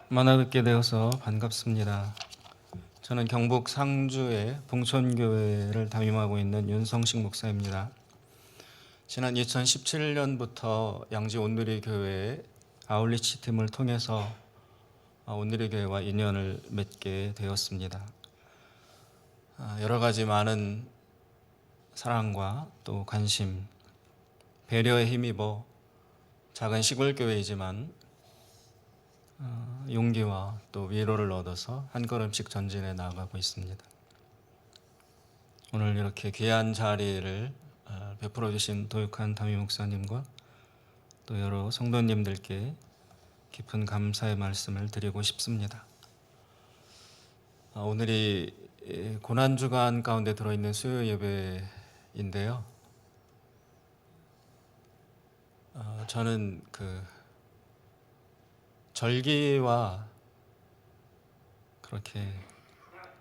만나 뵙게 되어서 반갑습니다. 저는 경북 상주의 봉천교회를 담임하고 있는 윤성식 목사입니다. 지난 2017년부터 양지 온누리 교회의 아울리치 팀을 통해서 온누리 교회와 인연을 맺게 되었습니다. 여러 가지 많은 사랑과 또 관심, 배려에 힘입어 작은 시골 교회이지만 용기와 또 위로를 얻어서 한 걸음씩 전진해 나아가고 있습니다. 오늘 이렇게 귀한 자리를 베풀어 주신 도육한 담임 목사님과 또 여러 성도님들께 깊은 감사의 말씀을 드리고 싶습니다. 오늘이 고난주간 가운데 들어있는 수요 예배인데요. 저는 절기와 그렇게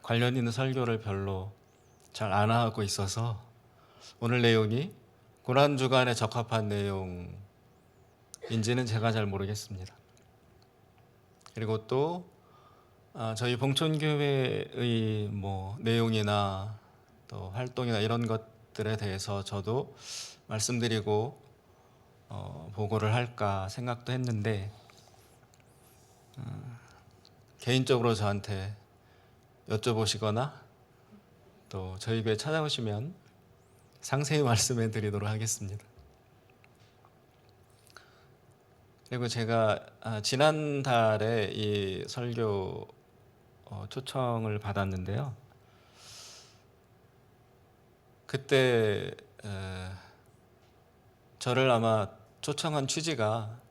관련 있는 설교를 별로 잘 안 하고 있어서 오늘 내용이 고난주간에 적합한 내용인지는 제가 잘 모르겠습니다. 그리고 또 저희 봉천교회의 내용이나 또 활동이나 이런 것들에 대해서 저도 말씀드리고 보고를 할까 생각도 했는데 개인적으로 저한테 여쭤보시거나 또 저희 교회 찾아오시면 상세히 말씀해 드리도록 하겠습니다. 그리고 제가 지난달에 이 설교 초청을 받았는데요. 그때 저를 아마 초청한 취지가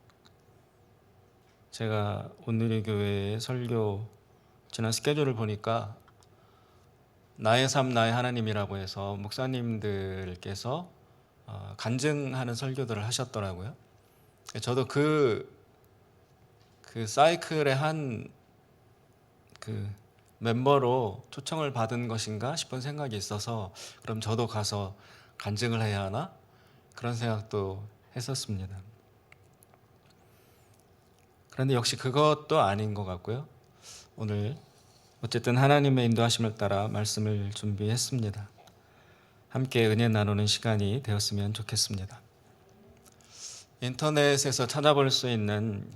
제가 온누리 교회의 설교 지난 스케줄을 보니까 나의 삶 나의 하나님이라고 해서 목사님들께서 간증하는 설교들을 하셨더라고요. 저도 그 사이클의 한 멤버로 초청을 받은 것인가 싶은 생각이 있어서 그럼 저도 가서 간증을 해야 하나? 그런 생각도 했었습니다. 그런데 역시 그것도 아닌 것 같고요. 오늘 어쨌든 하나님의 인도하심을 따라 말씀을 준비했습니다. 함께 은혜 나누는 시간이 되었으면 좋겠습니다. 인터넷에서 찾아볼 수 있는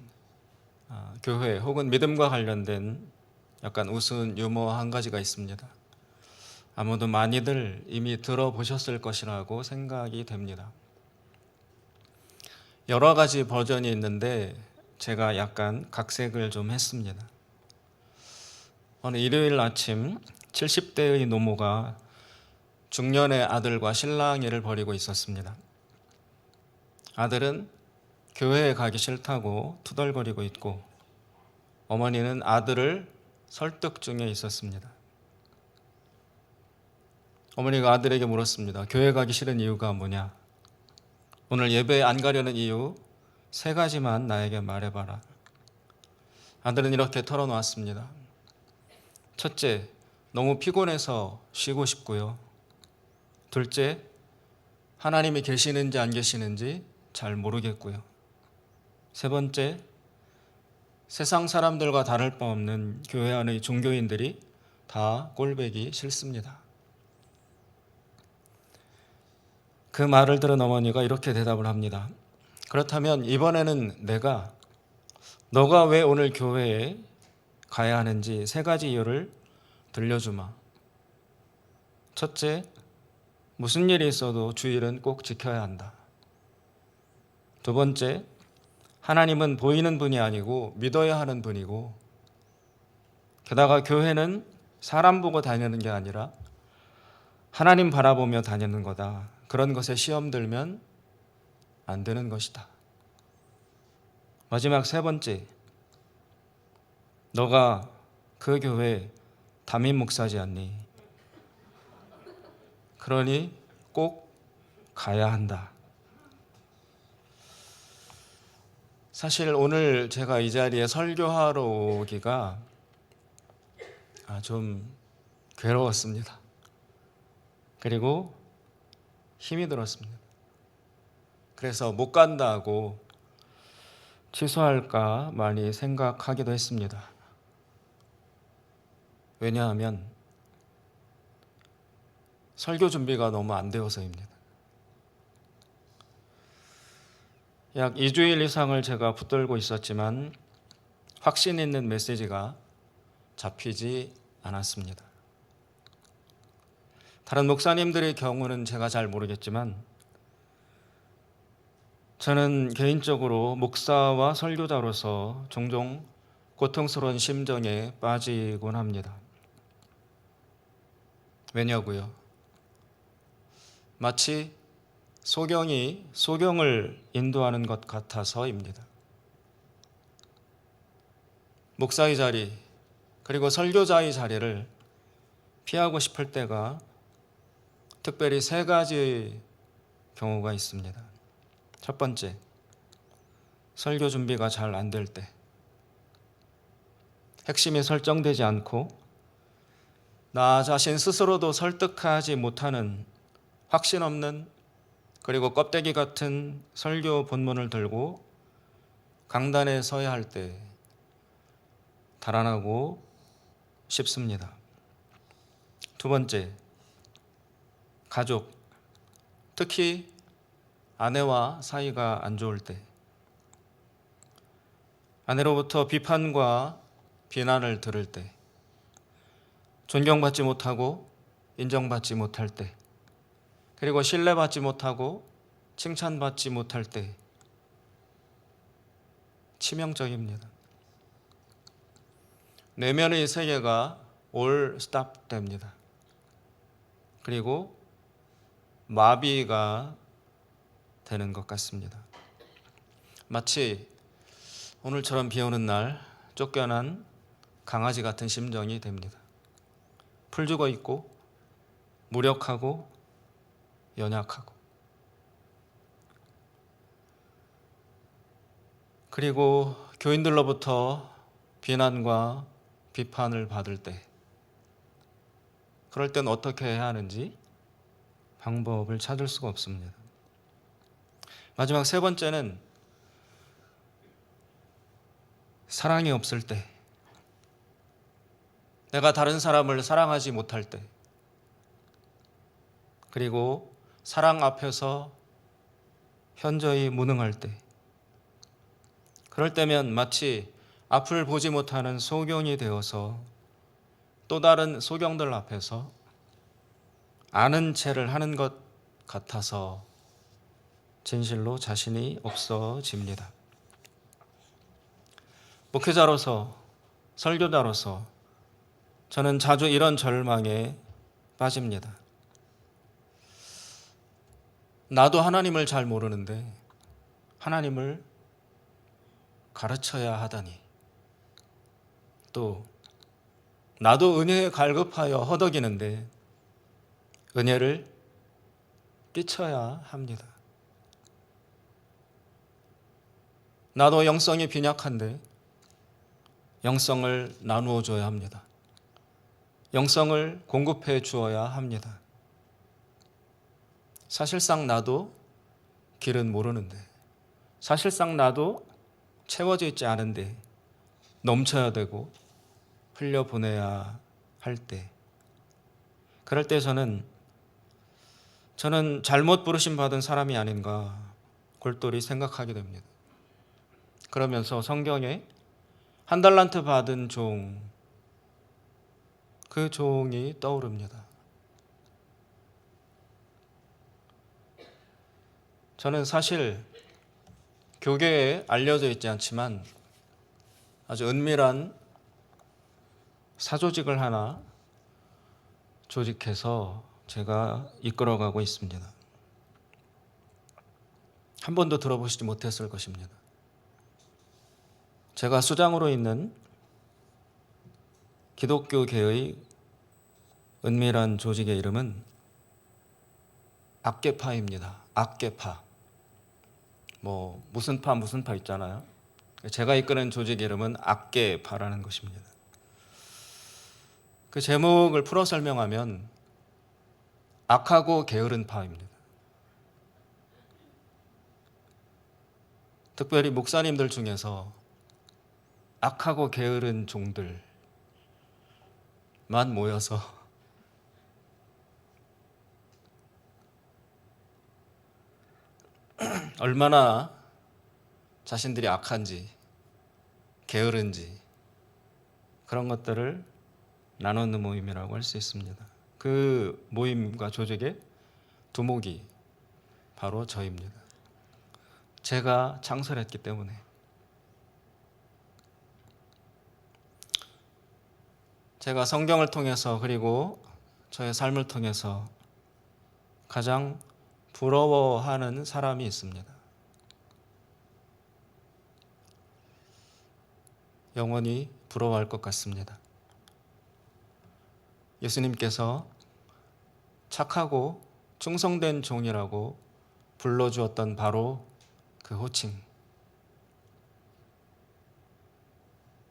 교회 혹은 믿음과 관련된 약간 우스운 유머 한 가지가 있습니다. 아무도 많이들 이미 들어보셨을 것이라고 생각이 됩니다. 여러 가지 버전이 있는데 제가 약간 각색을 좀 했습니다. 어느 일요일 아침 70대의 노모가 중년의 아들과 실랑이를 벌이고 있었습니다. 아들은 교회에 가기 싫다고 투덜거리고 있고 어머니는 아들을 설득 중에 있었습니다. 어머니가 아들에게 물었습니다. 교회 가기 싫은 이유가 뭐냐? 오늘 예배에 안 가려는 이유 3가지만 나에게 말해봐라. 아들은 이렇게 털어놓았습니다. 첫째, 너무 피곤해서 쉬고 싶고요. 둘째, 하나님이 계시는지 안 계시는지 잘 모르겠고요. 세 번째, 세상 사람들과 다를 바 없는 교회 안의 종교인들이 다 꼴보기 싫습니다. 그 말을 들은 어머니가 이렇게 대답을 합니다. 그렇다면 이번에는 너가 왜 오늘 교회에 가야 하는지 3가지 이유를 들려주마. 첫째, 무슨 일이 있어도 주일은 꼭 지켜야 한다. 두 번째, 하나님은 보이는 분이 아니고 믿어야 하는 분이고 게다가 교회는 사람 보고 다니는 게 아니라 하나님 바라보며 다니는 거다. 그런 것에 시험 들면 안 되는 것이다. 마지막 3번째, 너가 그 교회 담임 목사지 않니? 그러니 꼭 가야 한다. 사실 오늘 제가 이 자리에 설교하러 오기가 좀 괴로웠습니다. 그리고 힘이 들었습니다. 그래서 못 간다고 취소할까 많이 생각하기도 했습니다. 왜냐하면 설교 준비가 너무 안 되어서입니다. 약 2주일 이상을 제가 붙들고 있었지만 확신 있는 메시지가 잡히지 않았습니다. 다른 목사님들의 경우는 제가 잘 모르겠지만 저는 개인적으로 목사와 설교자로서 종종 고통스러운 심정에 빠지곤 합니다. 왜냐고요? 마치 소경이 소경을 인도하는 것 같아서입니다. 목사의 자리, 그리고 설교자의 자리를 피하고 싶을 때가 특별히 세 가지의 경우가 있습니다. 첫 번째, 설교 준비가 잘 안 될 때, 핵심이 설정되지 않고 나 자신 스스로도 설득하지 못하는 확신 없는 그리고 껍데기 같은 설교 본문을 들고 강단에 서야 할 때 달아나고 싶습니다. 두 번째, 가족, 특히 아내와 사이가 안 좋을 때, 아내로부터 비판과 비난을 들을 때, 존경받지 못하고 인정받지 못할 때, 그리고 신뢰받지 못하고 칭찬받지 못할 때 치명적입니다. 내면의 세계가 올 스탑됩니다. 그리고 마비가 되는 것 같습니다. 마치 오늘처럼 비 오는 날 쫓겨난 강아지 같은 심정이 됩니다. 풀죽어 있고 무력하고 연약하고, 그리고 교인들로부터 비난과 비판을 받을 때, 그럴 땐 어떻게 해야 하는지 방법을 찾을 수가 없습니다. 마지막 세 번째는 사랑이 없을 때, 내가 다른 사람을 사랑하지 못할 때, 그리고 사랑 앞에서 현저히 무능할 때, 그럴 때면 마치 앞을 보지 못하는 소경이 되어서 또 다른 소경들 앞에서 아는 체를 하는 것 같아서 진실로 자신이 없어집니다. 목회자로서, 설교자로서 저는 자주 이런 절망에 빠집니다. 나도 하나님을 잘 모르는데 하나님을 가르쳐야 하다니, 또 나도 은혜에 갈급하여 허덕이는데 은혜를 끼쳐야 합니다. 나도 영성이 빈약한데 영성을 나누어 줘야 합니다. 영성을 공급해 주어야 합니다. 사실상 나도 길은 모르는데, 사실상 나도 채워져 있지 않은데 넘쳐야 되고 흘려보내야 할 때, 그럴 때 저는 잘못 부르심 받은 사람이 아닌가 골똘히 생각하게 됩니다. 그러면서 성경에 한 달란트 받은 종, 그 종이 떠오릅니다. 저는 사실 교계에 알려져 있지 않지만 아주 은밀한 사조직을 하나 조직해서 제가 이끌어가고 있습니다. 한 번도 들어보시지 못했을 것입니다. 제가 수장으로 있는 기독교계의 은밀한 조직의 이름은 악계파입니다. 악계파. 무슨 파 있잖아요. 제가 이끄는 조직 이름은 악계파라는 것입니다. 그 제목을 풀어 설명하면 악하고 게으른 파입니다. 특별히 목사님들 중에서 악하고 게으른 종들만 모여서 얼마나 자신들이 악한지 게으른지 그런 것들을 나누는 모임이라고 할 수 있습니다. 그 모임과 조직의 두목이 바로 저입니다. 제가 창설했기 때문에. 제가 성경을 통해서 그리고 저의 삶을 통해서 가장 부러워하는 사람이 있습니다. 영원히 부러워할 것 같습니다. 예수님께서 착하고 충성된 종이라고 불러주었던 바로 그 호칭.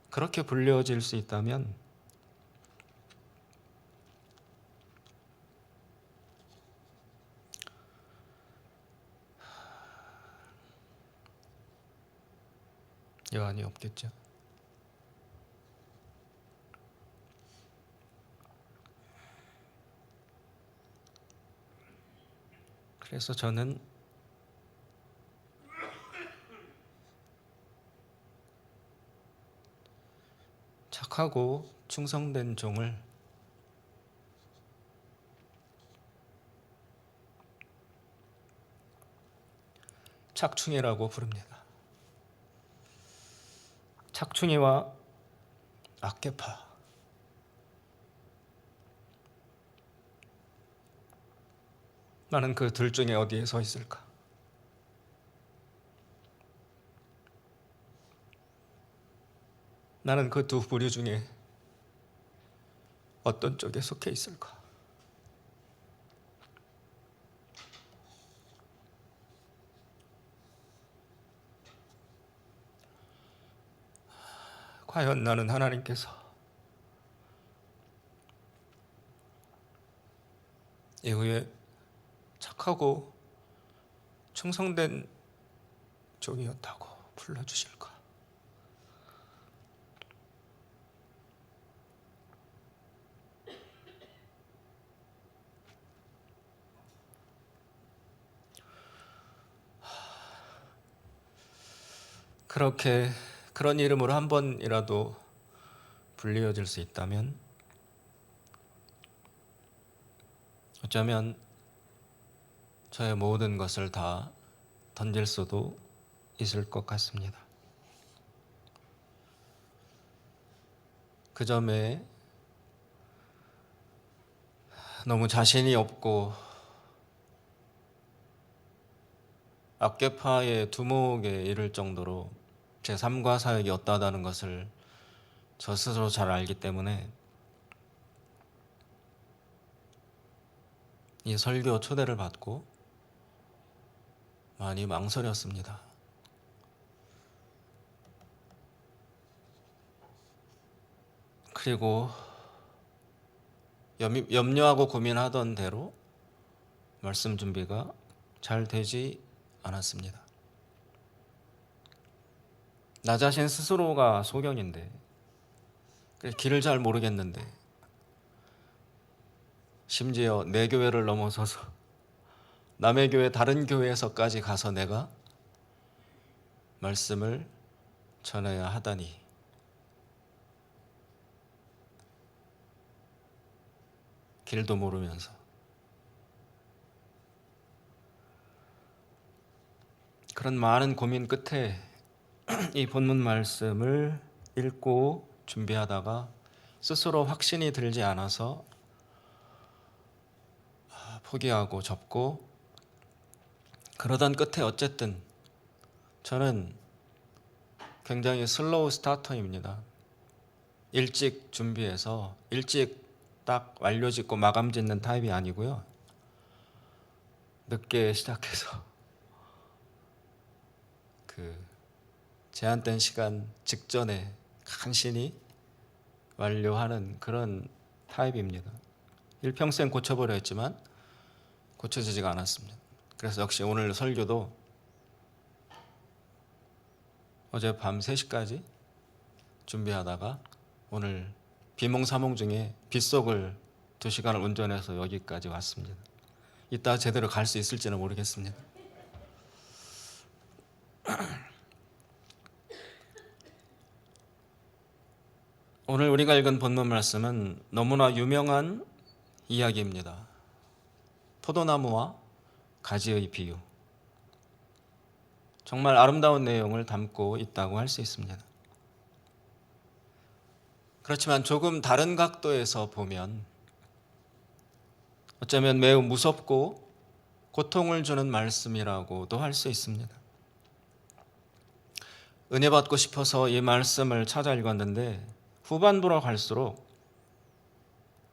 그렇게 불려질 수 있다면 여한이 없겠죠. 그래서 저는 착하고 충성된 종을 착충이라고 부릅니다. 착충이와 악계파. 나는 그 둘 중에 어디에 서 있을까? 나는 그 두 부류 중에 어떤 쪽에 속해 있을까? 과연 나는 하나님께서 이후에 착하고 충성된 종이었다고 불러주실까? 그렇게 그런 이름으로 한 번이라도 불리어질 수 있다면 어쩌면 저의 모든 것을 다 던질 수도 있을 것 같습니다. 그 점에 너무 자신이 없고 악계파의 두목에 이를 정도로 제 삶과 사역이 어떠하다는 것을 저 스스로 잘 알기 때문에 이 설교 초대를 받고 많이 망설였습니다. 그리고 염려하고 고민하던 대로 말씀 준비가 잘 되지 않았습니다. 나 자신 스스로가 소경인데 길을 잘 모르겠는데 심지어 내 교회를 넘어서서 남의 교회 다른 교회에서까지 가서 내가 말씀을 전해야 하다니 길도 모르면서 그런 많은 고민 끝에 이 본문 말씀을 읽고 준비하다가 스스로 확신이 들지 않아서 포기하고 접고 그러던 끝에 어쨌든 저는 굉장히 슬로우 스타터입니다. 일찍 준비해서 일찍 딱 완료 짓고 마감 짓는 타입이 아니고요. 늦게 시작해서 그 제한된 시간 직전에 간신히 완료하는 그런 타입입니다. 일평생 고쳐버려 했지만 고쳐지지가 않았습니다. 그래서 역시 오늘 설교도 어제 밤 3시까지 준비하다가 오늘 비몽사몽 중에 빗속을 2시간을 운전해서 여기까지 왔습니다. 이따 제대로 갈 수 있을지는 모르겠습니다. 오늘 우리가 읽은 본문 말씀은 너무나 유명한 이야기입니다. 포도나무와 가지의 비유. 정말 아름다운 내용을 담고 있다고 할 수 있습니다. 그렇지만 조금 다른 각도에서 보면 어쩌면 매우 무섭고 고통을 주는 말씀이라고도 할 수 있습니다. 은혜 받고 싶어서 이 말씀을 찾아 읽었는데 후반부로 갈수록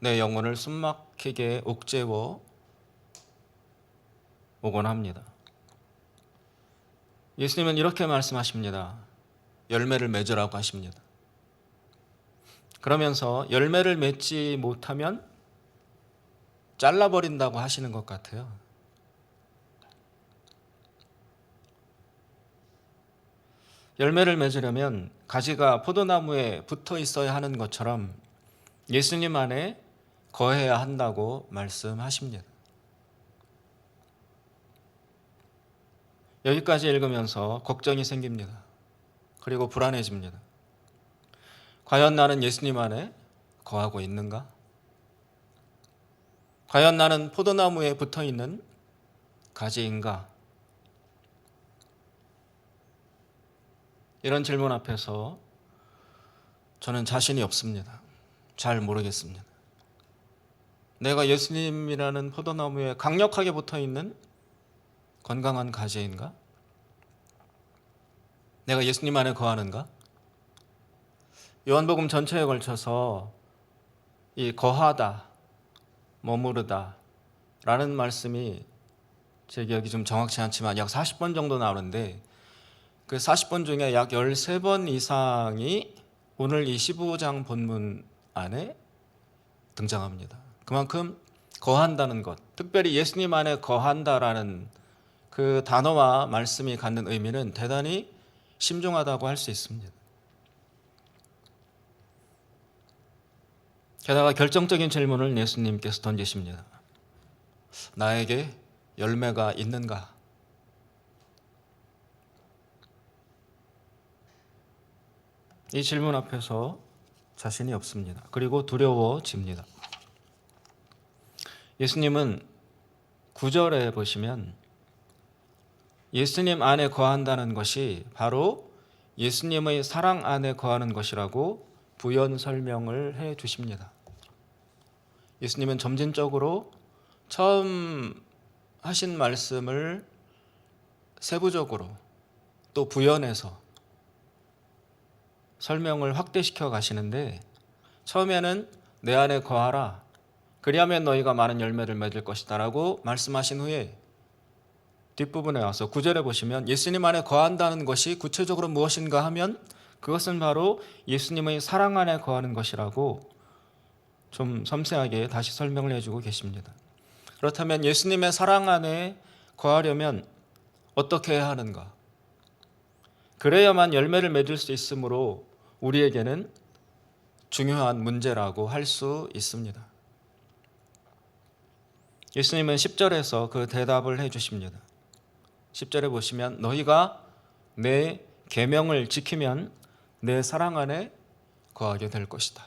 내 영혼을 숨막히게 옥죄어 오곤 합니다. 예수님은 이렇게 말씀하십니다. 열매를 맺으라고 하십니다. 그러면서 열매를 맺지 못하면 잘라버린다고 하시는 것 같아요. 열매를 맺으려면 가지가 포도나무에 붙어 있어야 하는 것처럼 예수님 안에 거해야 한다고 말씀하십니다. 여기까지 읽으면서 걱정이 생깁니다. 그리고 불안해집니다. 과연 나는 예수님 안에 거하고 있는가? 과연 나는 포도나무에 붙어 있는 가지인가? 이런 질문 앞에서 저는 자신이 없습니다. 잘 모르겠습니다. 내가 예수님이라는 포도나무에 강력하게 붙어 있는 건강한 가지인가? 내가 예수님 안에 거하는가? 요한복음 전체에 걸쳐서 이 거하다, 머무르다 라는 말씀이 제 기억이 좀 정확치 않지만 약 40번 정도 나오는데 그 40번 중에 약 13번 이상이 오늘 이 15장 본문 안에 등장합니다. 그만큼 거한다는 것, 특별히 예수님 안에 거한다라는 그 단어와 말씀이 갖는 의미는 대단히 심중하다고 할 수 있습니다. 게다가 결정적인 질문을 예수님께서 던지십니다. 나에게 열매가 있는가? 이 질문 앞에서 자신이 없습니다. 그리고 두려워집니다. 예수님은 9절에 보시면 예수님 안에 거한다는 것이 바로 예수님의 사랑 안에 거하는 것이라고 부연 설명을 해 주십니다. 예수님은 점진적으로 처음 하신 말씀을 세부적으로 또 부연해서 설명을 확대시켜 가시는데 처음에는 내 안에 거하라 그리하면 너희가 많은 열매를 맺을 것이다 라고 말씀하신 후에 뒷부분에 와서 9절에 보시면 예수님 안에 거한다는 것이 구체적으로 무엇인가 하면 그것은 바로 예수님의 사랑 안에 거하는 것이라고 좀 섬세하게 다시 설명을 해주고 계십니다. 그렇다면 예수님의 사랑 안에 거하려면 어떻게 해야 하는가? 그래야만 열매를 맺을 수 있으므로 우리에게는 중요한 문제라고 할 수 있습니다. 예수님은 10절에서 그 대답을 해 주십니다. 10절에 보시면 너희가 내 계명을 지키면 내 사랑 안에 거하게 될 것이다.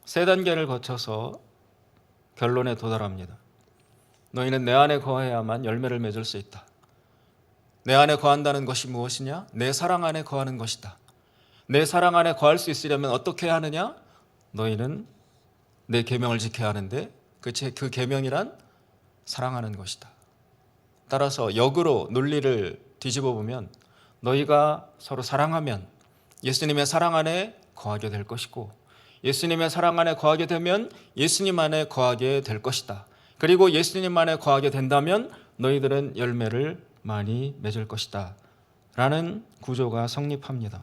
세 단계를 거쳐서 결론에 도달합니다. 너희는 내 안에 거해야만 열매를 맺을 수 있다. 내 안에 거한다는 것이 무엇이냐? 내 사랑 안에 거하는 것이다. 내 사랑 안에 거할 수 있으려면 어떻게 해야 하느냐? 너희는 내 계명을 지켜야 하는데 그 계명이란 사랑하는 것이다. 따라서 역으로 논리를 뒤집어 보면 너희가 서로 사랑하면 예수님의 사랑 안에 거하게 될 것이고 예수님의 사랑 안에 거하게 되면 예수님 안에 거하게 될 것이다. 그리고 예수님 안에 거하게 된다면 너희들은 열매를 많이 맺을 것이다. 라는 구조가 성립합니다.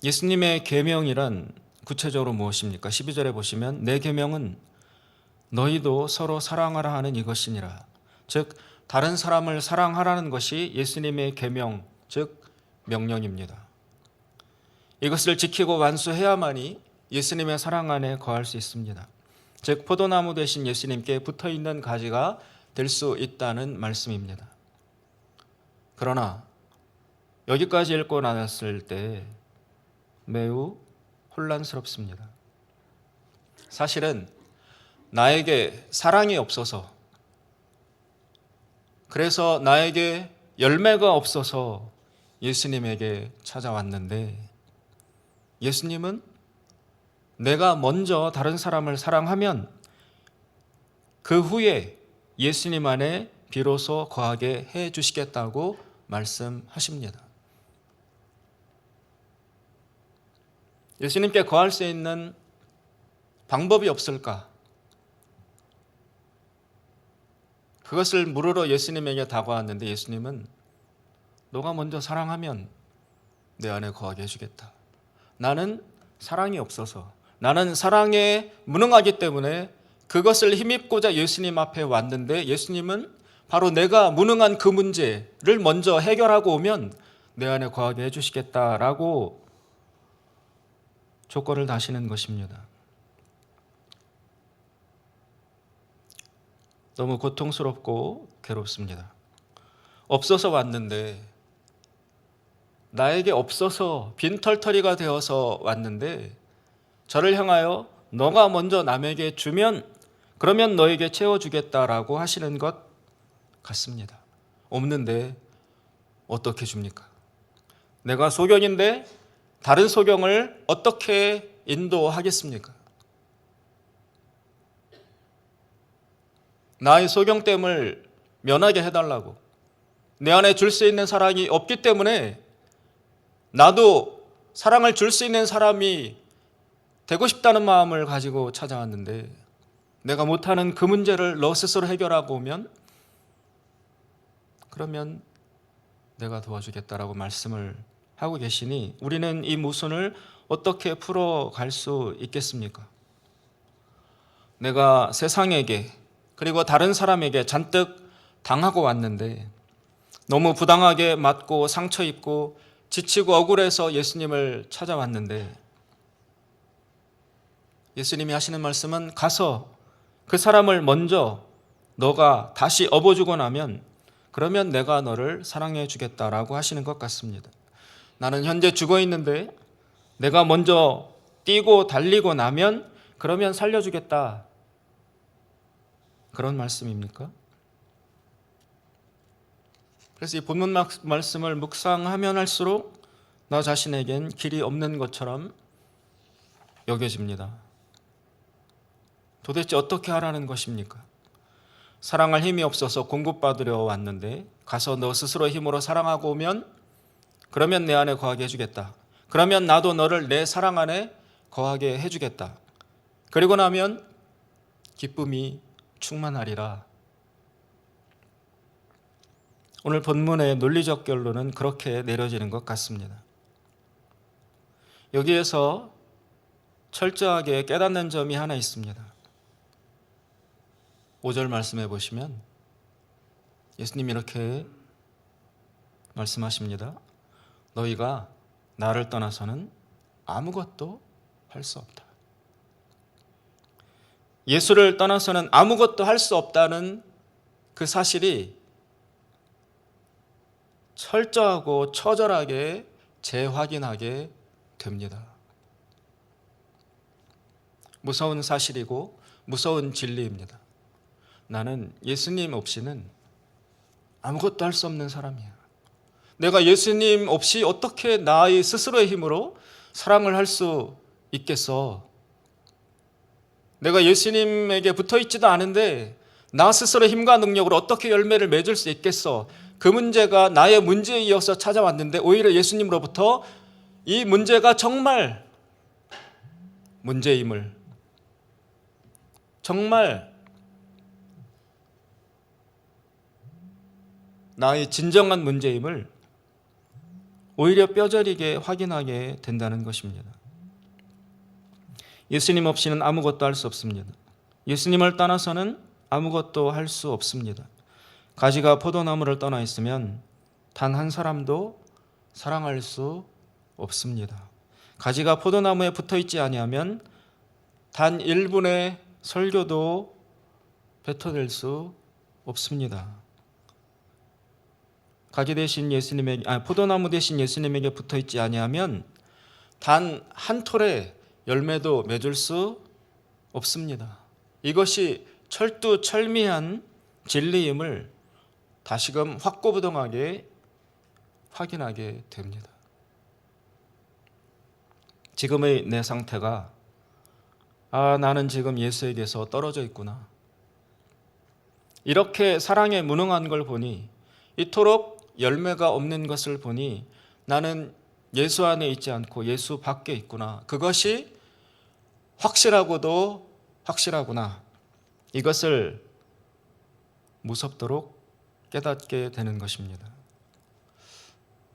예수님의 계명이란 구체적으로 무엇입니까? 12절에 보시면 내 계명은 너희도 서로 사랑하라 하는 이것이니라. 즉 다른 사람을 사랑하라는 것이 예수님의 계명, 즉 명령입니다. 이것을 지키고 완수해야만이 예수님의 사랑 안에 거할 수 있습니다. 즉 포도나무 대신 예수님께 붙어있는 가지가 될 수 있다는 말씀입니다. 그러나 여기까지 읽고 나왔을 때 매우 혼란스럽습니다. 사실은 나에게 사랑이 없어서, 그래서 나에게 열매가 없어서 예수님에게 찾아왔는데, 예수님은 내가 먼저 다른 사람을 사랑하면 그 후에 예수님 안에 비로소 거하게 해 주시겠다고 말씀하십니다. 예수님께 거할 수 있는 방법이 없을까? 그것을 물으러 예수님에게 다가왔는데 예수님은 너가 먼저 사랑하면 내 안에 거하게 해주겠다. 나는 사랑이 없어서, 나는 사랑에 무능하기 때문에 그것을 힘입고자 예수님 앞에 왔는데, 예수님은 바로 내가 무능한 그 문제를 먼저 해결하고 오면 내 안에 거하게 해주시겠다라고 조건을 다시는 것입니다. 너무 고통스럽고 괴롭습니다. 없어서 왔는데, 나에게 없어서 빈털터리가 되어서 왔는데, 저를 향하여 너가 먼저 남에게 주면 그러면 너에게 채워주겠다라고 하시는 것 같습니다. 없는데 어떻게 줍니까? 내가 소경인데 다른 소경을 어떻게 인도하겠습니까? 나의 소경됨을 면하게 해달라고, 내 안에 줄 수 있는 사랑이 없기 때문에 나도 사랑을 줄 수 있는 사람이 되고 싶다는 마음을 가지고 찾아왔는데, 내가 못하는 그 문제를 너 스스로 해결하고 오면 그러면 내가 도와주겠다라고 말씀을 하고 계시니, 우리는 이 모순을 어떻게 풀어갈 수 있겠습니까? 내가 세상에게 그리고 다른 사람에게 잔뜩 당하고 왔는데, 너무 부당하게 맞고 상처 입고 지치고 억울해서 예수님을 찾아왔는데, 예수님이 하시는 말씀은 가서 그 사람을 먼저 너가 다시 업어주고 나면 그러면 내가 너를 사랑해 주겠다라고 하시는 것 같습니다. 나는 현재 죽어 있는데 내가 먼저 뛰고 달리고 나면 그러면 살려주겠다, 그런 말씀입니까? 그래서 이 본문 말씀을 묵상하면 할수록 나 자신에겐 길이 없는 것처럼 여겨집니다. 도대체 어떻게 하라는 것입니까? 사랑할 힘이 없어서 공급받으려 왔는데, 가서 너 스스로 힘으로 사랑하고 오면 그러면 내 안에 거하게 해주겠다. 그러면 나도 너를 내 사랑 안에 거하게 해주겠다. 그리고 나면 기쁨이 충만하리라. 오늘 본문의 논리적 결론은 그렇게 내려지는 것 같습니다. 여기에서 철저하게 깨닫는 점이 하나 있습니다. 5절 말씀해 보시면 예수님이 이렇게 말씀하십니다. 너희가 나를 떠나서는 아무것도 할 수 없다. 예수를 떠나서는 아무것도 할 수 없다는 그 사실이 철저하고 처절하게 재확인하게 됩니다. 무서운 사실이고 무서운 진리입니다. 나는 예수님 없이는 아무것도 할 수 없는 사람이야. 내가 예수님 없이 어떻게 나의 스스로의 힘으로 사랑을 할 수 있겠어? 내가 예수님에게 붙어 있지도 않은데 나 스스로의 힘과 능력으로 어떻게 열매를 맺을 수 있겠어? 그 문제가 나의 문제에 이어서 찾아왔는데, 오히려 예수님으로부터 이 문제가 정말 문제임을, 정말 나의 진정한 문제임을 오히려 뼈저리게 확인하게 된다는 것입니다. 예수님 없이는 아무것도 할 수 없습니다. 예수님을 떠나서는 아무것도 할 수 없습니다. 가지가 포도나무를 떠나 있으면 단 한 사람도 사랑할 수 없습니다. 가지가 포도나무에 붙어 있지 아니하면 단 1분의 설교도 뱉어낼 수 없습니다. 가지 대신 포도나무 대신 예수님에게 붙어 있지 아니하면 단 한 톨의 열매도 맺을 수 없습니다. 이것이 철두철미한 진리임을 다시금 확고부동하게 확인하게 됩니다. 지금의 내 상태가 나는 지금 예수에게서 떨어져 있구나. 이렇게 사랑에 무능한 걸 보니, 이토록 열매가 없는 것을 보니 나는 예수 안에 있지 않고 예수 밖에 있구나. 그것이 확실하고도 확실하구나. 이것을 무섭도록 깨닫게 되는 것입니다.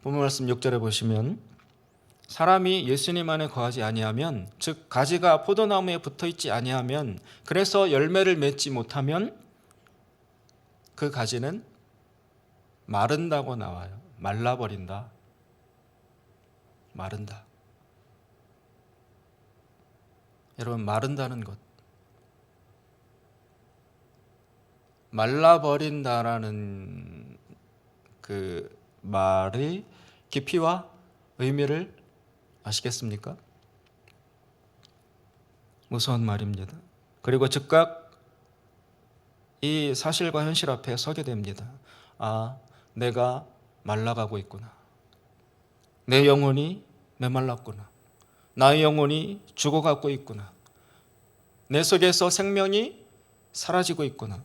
본문 말씀 6절에 보시면 사람이 예수님 안에 거하지 아니하면, 즉 가지가 포도나무에 붙어 있지 아니하면, 그래서 열매를 맺지 못하면 그 가지는 마른다고 나와요. 말라버린다. 마른다. 여러분, 마른다는 것, 말라버린다라는 그 말의 깊이와 의미를 아시겠습니까? 무서운 말입니다. 그리고 즉각 이 사실과 현실 앞에 서게 됩니다. 내가 말라가고 있구나. 내 영혼이 메말랐구나. 나의 영혼이 죽어가고 있구나. 내 속에서 생명이 사라지고 있구나.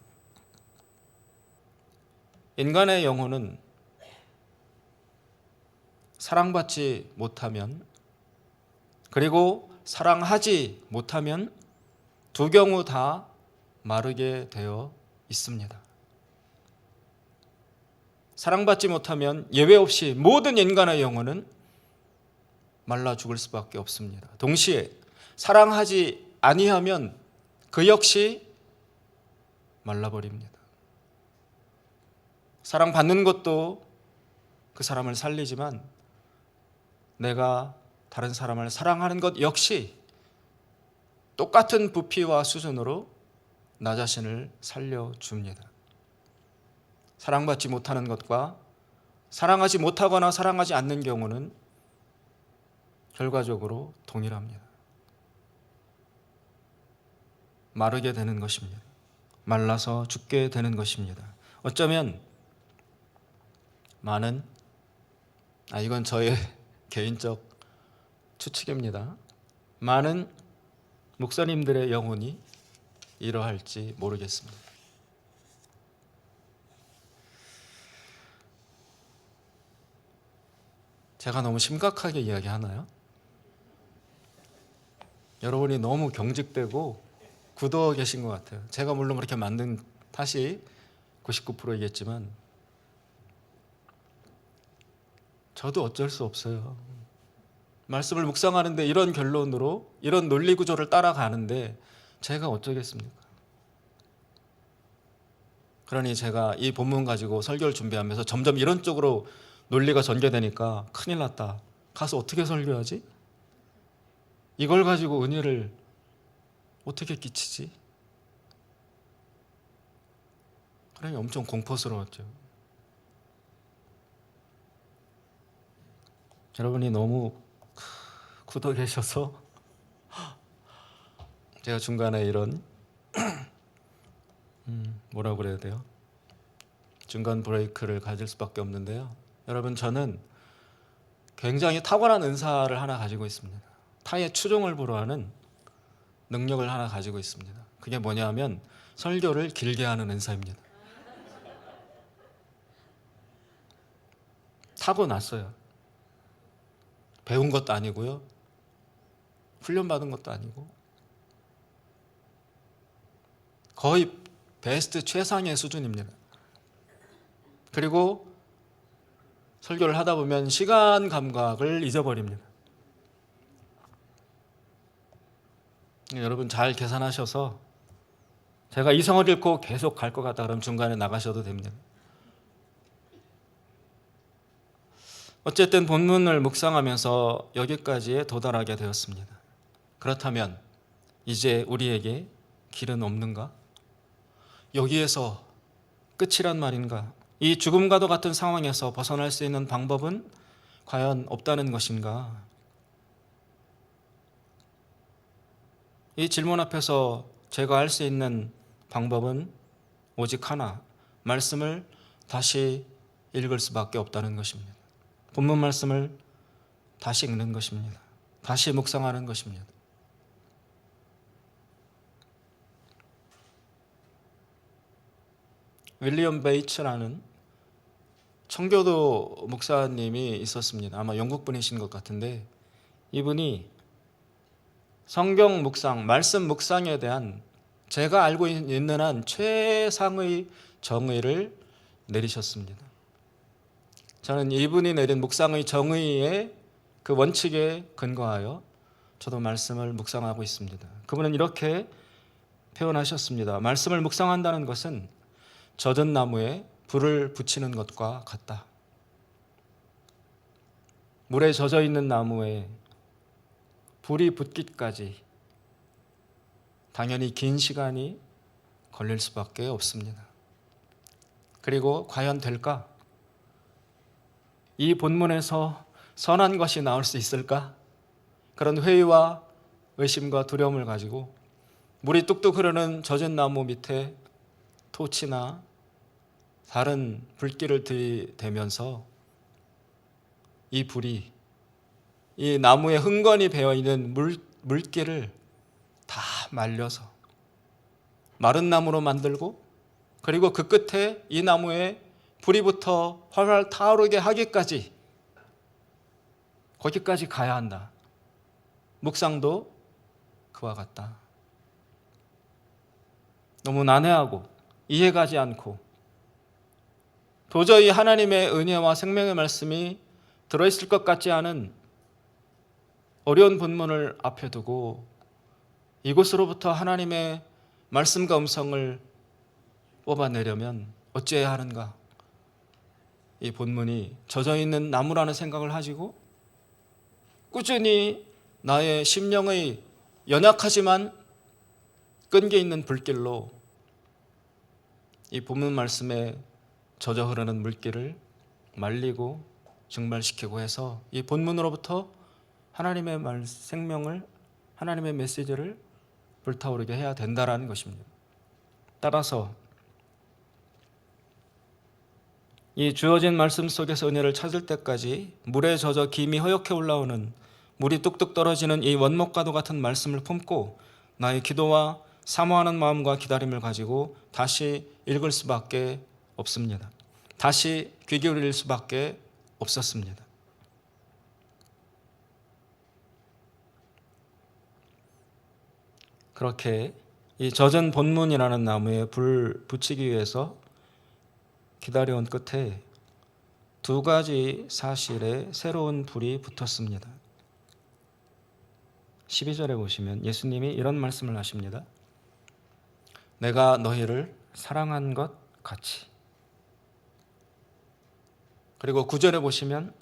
인간의 영혼은 사랑받지 못하면, 그리고 사랑하지 못하면 두 경우 다 마르게 되어 있습니다. 사랑받지 못하면 예외 없이 모든 인간의 영혼은 말라 죽을 수밖에 없습니다. 동시에 사랑하지 아니하면 그 역시 말라버립니다. 사랑받는 것도 그 사람을 살리지만 내가 다른 사람을 사랑하는 것 역시 똑같은 부피와 수준으로 나 자신을 살려줍니다. 사랑받지 못하는 것과 사랑하지 못하거나 사랑하지 않는 경우는 결과적으로 동일합니다. 마르게 되는 것입니다. 말라서 죽게 되는 것입니다. 어쩌면 많은, 이건 저의 개인적 추측입니다. 많은 목사님들의 영혼이 이러할지 모르겠습니다. 제가 너무 심각하게 이야기하나요? 여러분이 너무 경직되고 굳어 계신 것 같아요. 제가 물론 그렇게 만든 탓이 99%이겠지만 저도 어쩔 수 없어요. 말씀을 묵상하는데 이런 결론으로, 이런 논리 구조를 따라가는데 제가 어쩌겠습니까? 그러니 제가 이 본문 가지고 설교를 준비하면서 점점 이런 쪽으로 논리가 전개되니까 큰일 났다. 가서 어떻게 설교하지? 이걸 가지고 은혜를 어떻게 끼치지? 그러니 엄청 공포스러웠죠. 여러분이 너무 굳어 계셔서 제가 중간에 이런 뭐라고 그래야 돼요? 중간 브레이크를 가질 수밖에 없는데요. 여러분, 저는 굉장히 탁월한 은사를 하나 가지고 있습니다. 타의 추종을 불허하는 능력을 하나 가지고 있습니다. 그게 뭐냐면 설교를 길게 하는 은사입니다. 타고났어요. 배운 것도 아니고요. 훈련받은 것도 아니고. 거의 베스트 최상의 수준입니다. 그리고 설교를 하다 보면 시간 감각을 잊어버립니다. 여러분 잘 계산하셔서 제가 이성을 잃고 계속 갈 것 같다 그러면 중간에 나가셔도 됩니다. 어쨌든 본문을 묵상하면서 여기까지에 도달하게 되었습니다. 그렇다면 이제 우리에게 길은 없는가? 여기에서 끝이란 말인가? 이 죽음과도 같은 상황에서 벗어날 수 있는 방법은 과연 없다는 것인가? 이 질문 앞에서 제가 할 수 있는 방법은 오직 하나, 말씀을 다시 읽을 수밖에 없다는 것입니다. 본문 말씀을 다시 읽는 것입니다. 다시 묵상하는 것입니다. 윌리엄 베이츠라는 청교도 목사님이 있었습니다. 아마 영국 분이신 것 같은데 이분이 성경 묵상, 말씀 묵상에 대한 제가 알고 있는 한 최상의 정의를 내리셨습니다. 저는 이분이 내린 묵상의 정의의 그 원칙에 근거하여 저도 말씀을 묵상하고 있습니다. 그분은 이렇게 표현하셨습니다. 말씀을 묵상한다는 것은 젖은 나무에 불을 붙이는 것과 같다. 물에 젖어 있는 나무에 불이 붙기까지 당연히 긴 시간이 걸릴 수밖에 없습니다. 그리고 과연 될까? 이 본문에서 선한 것이 나올 수 있을까? 그런 회의와 의심과 두려움을 가지고 물이 뚝뚝 흐르는 젖은 나무 밑에 토치나 다른 불길을 들이대면서 이 불이 이 나무에 흥건히 배어있는 물기를 다 말려서 마른 나무로 만들고 그리고 그 끝에 이 나무에 불이 붙어 활활 타오르게 하기까지 거기까지 가야 한다. 묵상도 그와 같다. 너무 난해하고 이해가지 않고 도저히 하나님의 은혜와 생명의 말씀이 들어있을 것 같지 않은 어려운 본문을 앞에 두고 이곳으로부터 하나님의 말씀과 음성을 뽑아내려면 어찌해야 하는가? 이 본문이 젖어있는 나무라는 생각을 가지고 꾸준히 나의 심령의 연약하지만 끈기 있는 불길로 이 본문 말씀에 젖어 흐르는 물길을 말리고 증발시키고 해서 이 본문으로부터 하나님의 생명을, 하나님의 메시지를 불타오르게 해야 된다라는 것입니다. 따라서 이 주어진 말씀 속에서 은혜를 찾을 때까지 물에 젖어 김이 허옇게 올라오는 물이 뚝뚝 떨어지는 이 원목과도 같은 말씀을 품고 나의 기도와 사모하는 마음과 기다림을 가지고 다시 읽을 수밖에 없습니다. 다시 귀 기울일 수밖에 없었습니다. 그렇게 이 젖은 본문이라는 나무에 불 붙이기 위해서 기다려온 끝에 두 가지 사실에 새로운 불이 붙었습니다. 12절에 보시면 예수님이 이런 말씀을 하십니다. 내가 너희를 사랑한 것 같이. 그리고 9절에 보시면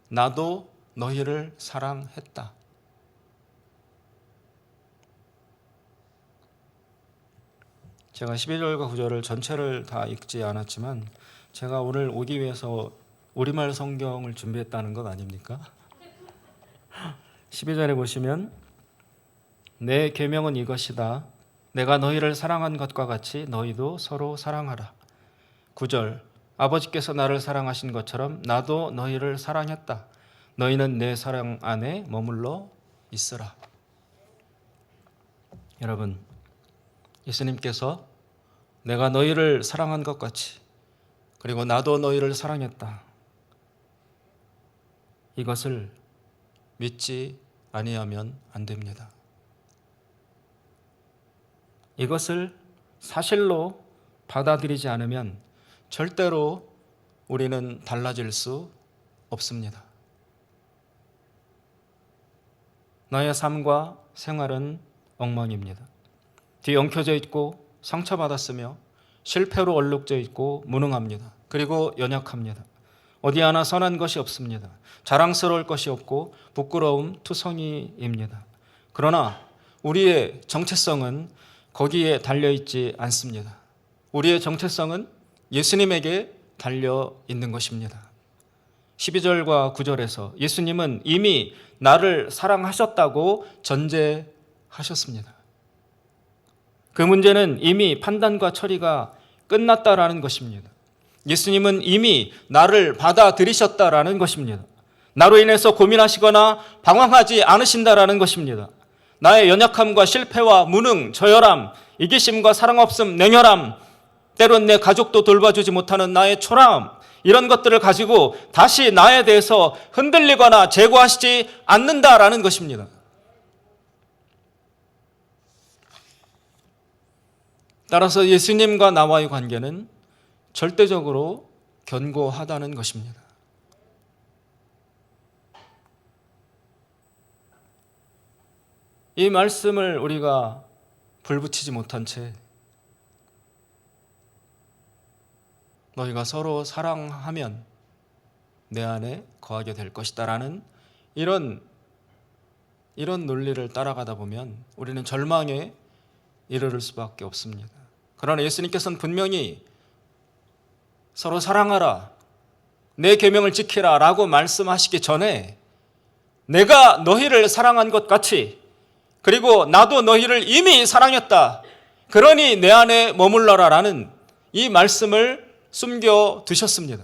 나도 너희를 사랑했다. 제가 12절과 9절을 전체를 다 읽지 않았지만 제가 오늘 오기 위해서 우리말 성경을 준비했다는 것 아닙니까? 12절에 보시면 내 계명은 이것이다. 내가 너희를 사랑한 것과 같이 너희도 서로 사랑하라. 9절 아버지께서 나를 사랑하신 것처럼 나도 너희를 사랑했다. 너희는 내 사랑 안에 머물러 있으라. 여러분, 예수님께서 내가 너희를 사랑한 것 같이 그리고 나도 너희를 사랑했다. 이것을 믿지 아니하면 안 됩니다. 이것을 사실로 받아들이지 않으면 절대로 우리는 달라질 수 없습니다. 나의 삶과 생활은 엉망입니다. 뒤엉켜져 있고 상처받았으며 실패로 얼룩져 있고 무능합니다. 그리고 연약합니다. 어디 하나 선한 것이 없습니다. 자랑스러울 것이 없고 부끄러움 투성이입니다. 그러나 우리의 정체성은 거기에 달려있지 않습니다. 우리의 정체성은 예수님에게 달려 있는 것입니다. 12절과 9절에서 예수님은 이미 나를 사랑하셨다고 전제하셨습니다. 그 문제는 이미 판단과 처리가 끝났다라는 것입니다. 예수님은 이미 나를 받아들이셨다라는 것입니다. 나로 인해서 고민하시거나 방황하지 않으신다라는 것입니다. 나의 연약함과 실패와 무능, 저열함, 이기심과 사랑 없음, 냉혈함, 때론 내 가족도 돌봐주지 못하는 나의 초라함, 이런 것들을 가지고 다시 나에 대해서 흔들리거나 제거하시지 않는다라는 것입니다. 따라서 예수님과 나와의 관계는 절대적으로 견고하다는 것입니다. 이 말씀을 우리가 불붙이지 못한 채 너희가 서로 사랑하면 내 안에 거하게 될 것이다 라는 이런 논리를 따라가다 보면 우리는 절망에 이르를 수밖에 없습니다. 그러나 예수님께서는 분명히 서로 사랑하라, 내 계명을 지키라 라고 말씀하시기 전에 내가 너희를 사랑한 것 같이 그리고 나도 너희를 이미 사랑했다, 그러니 내 안에 머물러라 라는 이 말씀을 숨겨 두셨습니다.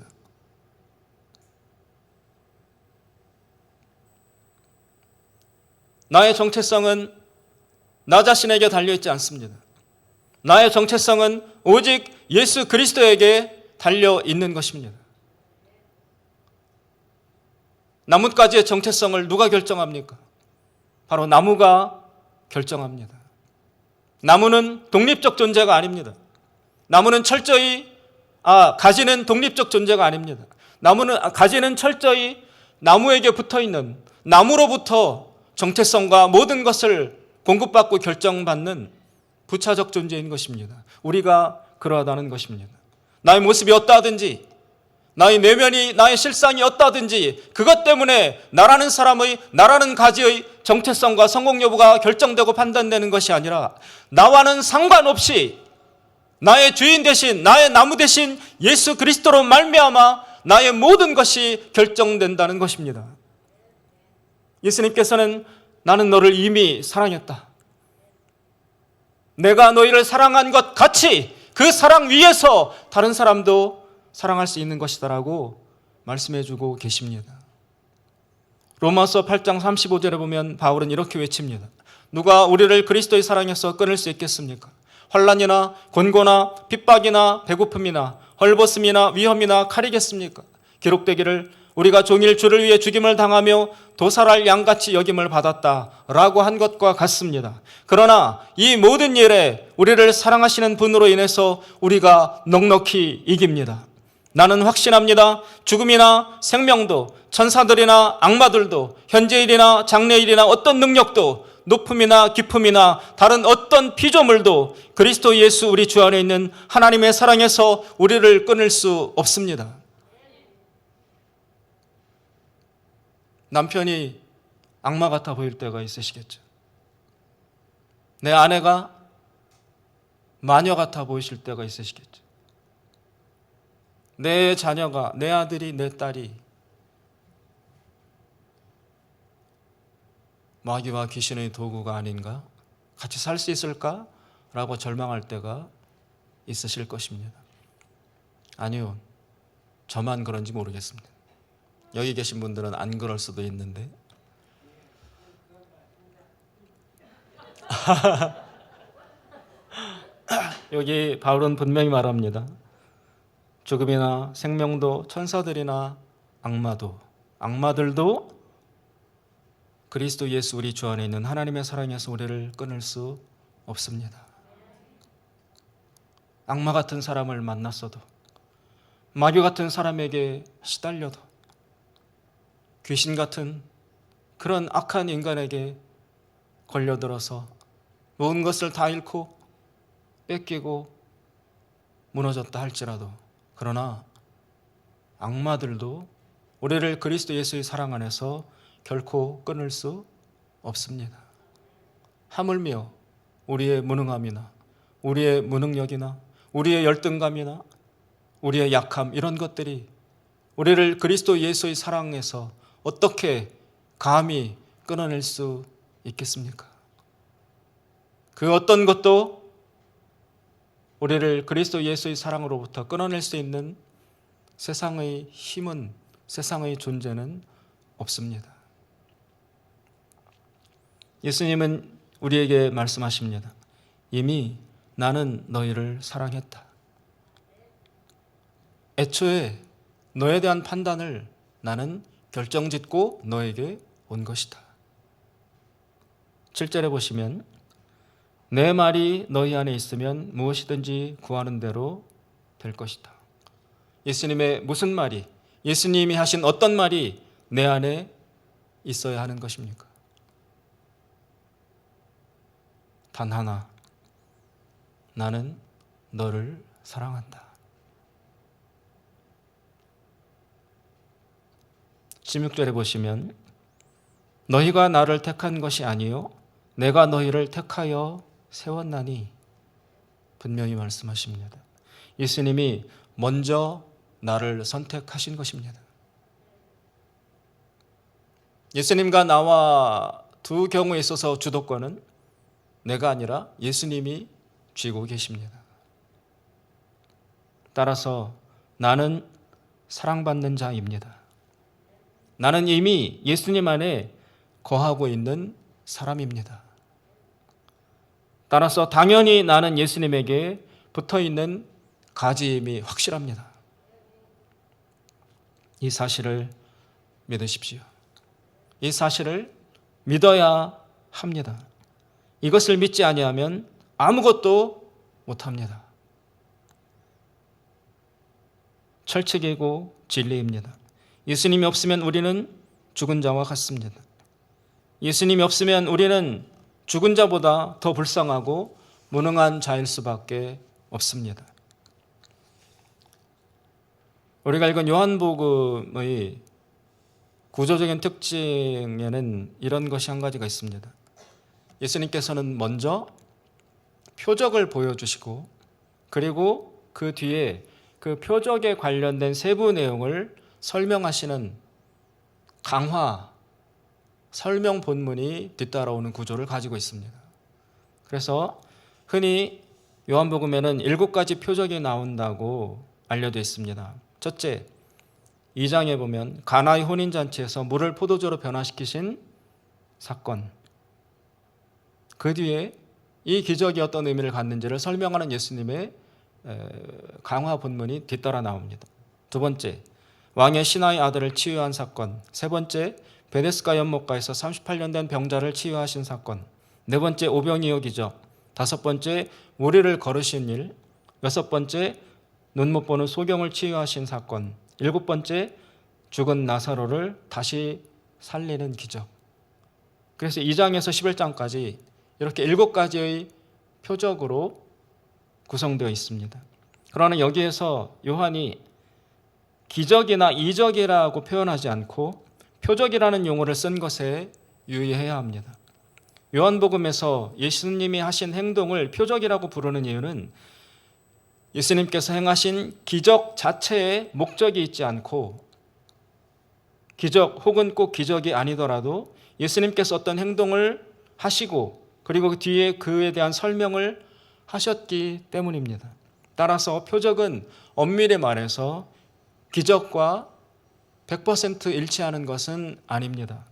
나의 정체성은 나 자신에게 달려있지 않습니다. 나의 정체성은 오직 예수 그리스도에게 달려있는 것입니다. 나뭇가지의 정체성을 누가 결정합니까? 바로 나무가 결정합니다. 나무는 독립적 존재가 아닙니다. 나무는 가지는 독립적 존재가 아닙니다. 가지는 철저히 나무에게 붙어있는, 나무로부터 정체성과 모든 것을 공급받고 결정받는 부차적 존재인 것입니다. 우리가 그러하다는 것입니다. 나의 모습이 어떠하든지, 나의 내면이, 나의 실상이 어떠하든지 그것 때문에 나라는 사람의, 나라는 가지의 정체성과 성공 여부가 결정되고 판단되는 것이 아니라 나와는 상관없이 나의 주인 대신, 나의 나무 대신 예수 그리스도로 말미암아 나의 모든 것이 결정된다는 것입니다. 예수님께서는 나는 너를 이미 사랑했다, 내가 너희를 사랑한 것 같이 그 사랑 위에서 다른 사람도 사랑할 수 있는 것이다 라고 말씀해 주고 계십니다. 로마서 8장 35절에 보면 바울은 이렇게 외칩니다. 누가 우리를 그리스도의 사랑에서 끊을 수 있겠습니까? 환난이나 곤고나 핍박이나 배고픔이나 헐벗음이나 위험이나 칼이겠습니까? 기록되기를 우리가 종일 주를 위해 죽임을 당하며 도살할 양같이 여김을 받았다라고 한 것과 같습니다. 그러나 이 모든 일에 우리를 사랑하시는 분으로 인해서 우리가 넉넉히 이깁니다. 나는 확신합니다. 죽음이나 생명도, 천사들이나 악마들도, 현재일이나 장래일이나 어떤 능력도, 높음이나 깊음이나 다른 어떤 피조물도 그리스도 예수 우리 주 안에 있는 하나님의 사랑에서 우리를 끊을 수 없습니다. 남편이 악마 같아 보일 때가 있으시겠죠. 내 아내가 마녀 같아 보이실 때가 있으시겠죠. 내 자녀가, 내 아들이, 내 딸이 마귀와 귀신의 도구가 아닌가? 같이 살 수 있을까? 라고 절망할 때가 있으실 것입니다. 아니요, 저만 그런지 모르겠습니다. 여기 계신 분들은 안 그럴 수도 있는데 여기 바울은 분명히 말합니다. 죽음이나 생명도, 천사들이나 악마들도 그리스도 예수 우리 주 안에 있는 하나님의 사랑에서 우리를 끊을 수 없습니다. 악마 같은 사람을 만났어도, 마귀 같은 사람에게 시달려도, 귀신 같은 그런 악한 인간에게 걸려들어서 모든 것을 다 잃고 뺏기고 무너졌다 할지라도, 그러나 악마들도 우리를 그리스도 예수의 사랑 안에서 결코 끊을 수 없습니다. 하물며 우리의 무능함이나 우리의 무능력이나 우리의 열등감이나 우리의 약함, 이런 것들이 우리를 그리스도 예수의 사랑에서 어떻게 감히 끊어낼 수 있겠습니까? 그 어떤 것도 우리를 그리스도 예수의 사랑으로부터 끊어낼 수 있는 세상의 힘은, 세상의 존재는 없습니다. 예수님은 우리에게 말씀하십니다. 이미 나는 너희를 사랑했다. 애초에 너에 대한 판단을 나는 결정짓고 너에게 온 것이다. 7절에 보시면 내 말이 너희 안에 있으면 무엇이든지 구하는 대로 될 것이다. 예수님의 무슨 말이, 예수님이 하신 어떤 말이 내 안에 있어야 하는 것입니까? 단 하나, 나는 너를 사랑한다. 16절에 보시면 너희가 나를 택한 것이 아니요 내가 너희를 택하여 세웠나니, 분명히 말씀하십니다. 예수님이 먼저 나를 선택하신 것입니다. 예수님과 나와 두 경우에 있어서 주도권은 내가 아니라 예수님이 쥐고 계십니다. 따라서 나는 사랑받는 자입니다. 나는 이미 예수님 안에 거하고 있는 사람입니다. 따라서 당연히 나는 예수님에게 붙어있는 가짐이 확실합니다. 이 사실을 믿으십시오. 이 사실을 믿어야 합니다. 이것을 믿지 아니하면 아무것도 못합니다. 철칙이고 진리입니다. 예수님이 없으면 우리는 죽은 자와 같습니다. 예수님이 없으면 우리는 죽은 자보다 더 불쌍하고 무능한 자일 수밖에 없습니다. 우리가 읽은 요한복음의 구조적인 특징에는 이런 것이 한 가지가 있습니다. 예수님께서는 먼저 표적을 보여주시고, 그리고 그 뒤에 그 표적에 관련된 세부 내용을 설명하시는 강화, 설명 본문이 뒤따라오는 구조를 가지고 있습니다. 그래서 흔히 요한복음에는 7가지 표적이 나온다고 알려져 있습니다. 첫째, 2장에 보면 가나의 혼인잔치에서 물을 포도주로 변화시키신 사건, 그 뒤에 이 기적이 어떤 의미를 갖는지를 설명하는 예수님의 강화 본문이 뒤따라 나옵니다. 두 번째, 왕의 신하의 아들을 치유한 사건. 세 번째, 베데스다 연못가에서 38년 된 병자를 치유하신 사건. 네 번째, 오병이어 기적. 다섯 번째, 무리를 걸으신 일. 여섯 번째, 눈 못 보는 소경을 치유하신 사건. 일곱 번째, 죽은 나사로를 다시 살리는 기적. 그래서 2장에서 11장까지 이렇게 7가지의 표적으로 구성되어 있습니다. 그러나 여기에서 요한이 기적이나 이적이라고 표현하지 않고 표적이라는 용어를 쓴 것에 유의해야 합니다. 요한복음에서 예수님이 하신 행동을 표적이라고 부르는 이유는 예수님께서 행하신 기적 자체에 목적이 있지 않고, 기적 혹은 꼭 기적이 아니더라도 예수님께서 어떤 행동을 하시고 그리고 그 뒤에 그에 대한 설명을 하셨기 때문입니다. 따라서 표적은 엄밀히 말해서 기적과 100% 일치하는 것은 아닙니다.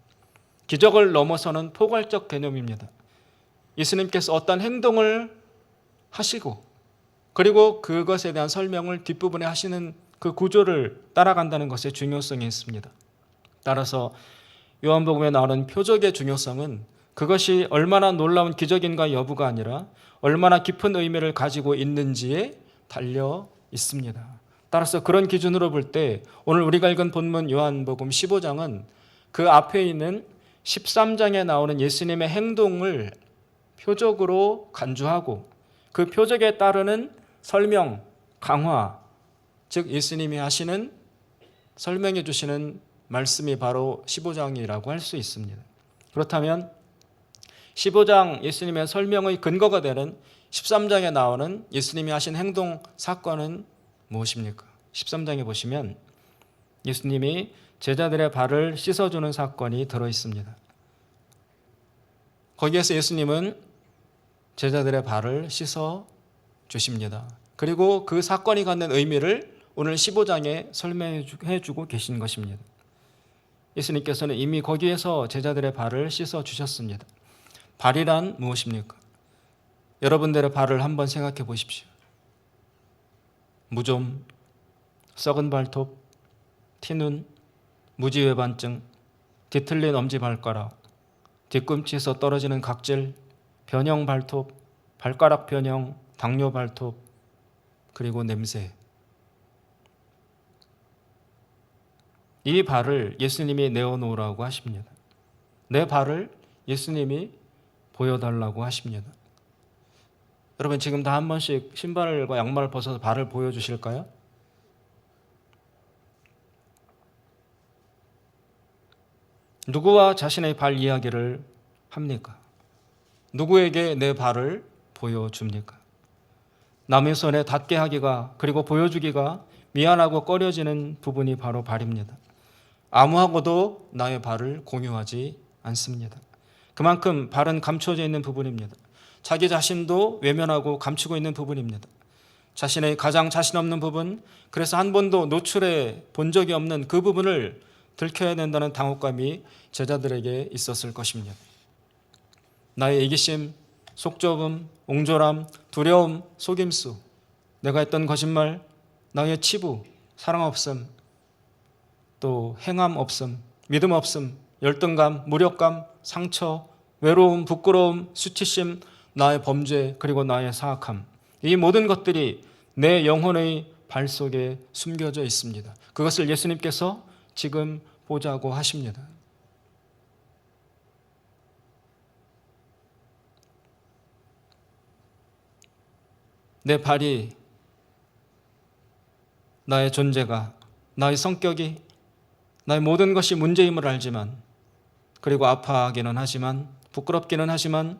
기적을 넘어서는 포괄적 개념입니다. 예수님께서 어떤 행동을 하시고 그리고 그것에 대한 설명을 뒷부분에 하시는 그 구조를 따라간다는 것의 중요성이 있습니다. 따라서 요한복음에 나오는 표적의 중요성은 그것이 얼마나 놀라운 기적인가 여부가 아니라 얼마나 깊은 의미를 가지고 있는지에 달려 있습니다. 따라서 그런 기준으로 볼 때 오늘 우리가 읽은 본문 요한복음 15장은 그 앞에 있는 13장에 나오는 예수님의 행동을 표적으로 간주하고, 그 표적에 따르는 설명, 강화, 즉 예수님이 하시는 설명해 주시는 말씀이 바로 15장이라고 할 수 있습니다. 그렇다면 15장 예수님의 설명의 근거가 되는 13장에 나오는 예수님이 하신 행동 사건은 무엇입니까? 13장에 보시면 예수님이 제자들의 발을 씻어주는 사건이 들어있습니다. 거기에서 예수님은 제자들의 발을 씻어 주십니다. 그리고 그 사건이 갖는 의미를 오늘 15장에 설명해 주고 계신 것입니다. 예수님께서는 이미 거기에서 제자들의 발을 씻어 주셨습니다. 발이란 무엇입니까? 여러분들의 발을 한번 생각해 보십시오. 무좀, 썩은 발톱, 티눈, 무지외반증, 뒤틀린 엄지발가락, 뒤꿈치에서 떨어지는 각질, 변형 발톱, 발가락 변형, 당뇨 발톱, 그리고 냄새. 이 발을 예수님이 내어놓으라고 하십니다. 내 발을 예수님이 보여달라고 하십니다. 여러분 지금 다 한 번씩 신발과 양말을 벗어서 발을 보여주실까요? 누구와 자신의 발 이야기를 합니까? 누구에게 내 발을 보여줍니까? 남의 손에 닿게 하기가 그리고 보여주기가 미안하고 꺼려지는 부분이 바로 발입니다. 아무하고도 나의 발을 공유하지 않습니다. 그만큼 발은 감춰져 있는 부분입니다. 자기 자신도 외면하고 감추고 있는 부분입니다. 자신의 가장 자신 없는 부분, 그래서 한 번도 노출해 본 적이 없는 그 부분을 들켜야 된다는 당혹감이 제자들에게 있었을 것입니다. 나의 이기심, 속좁음, 옹졸함, 두려움, 속임수, 내가 했던 거짓말, 나의 치부, 사랑 없음, 또 행함 없음, 믿음 없음, 열등감, 무력감, 상처, 외로움, 부끄러움, 수치심, 나의 범죄, 그리고 나의 사악함, 이 모든 것들이 내 영혼의 발 속에 숨겨져 있습니다. 그것을 예수님께서 지금 보자고 하십니다. 내 발이, 나의 존재가, 나의 성격이, 나의 모든 것이 문제임을 알지만, 그리고 아파하기는 하지만, 부끄럽기는 하지만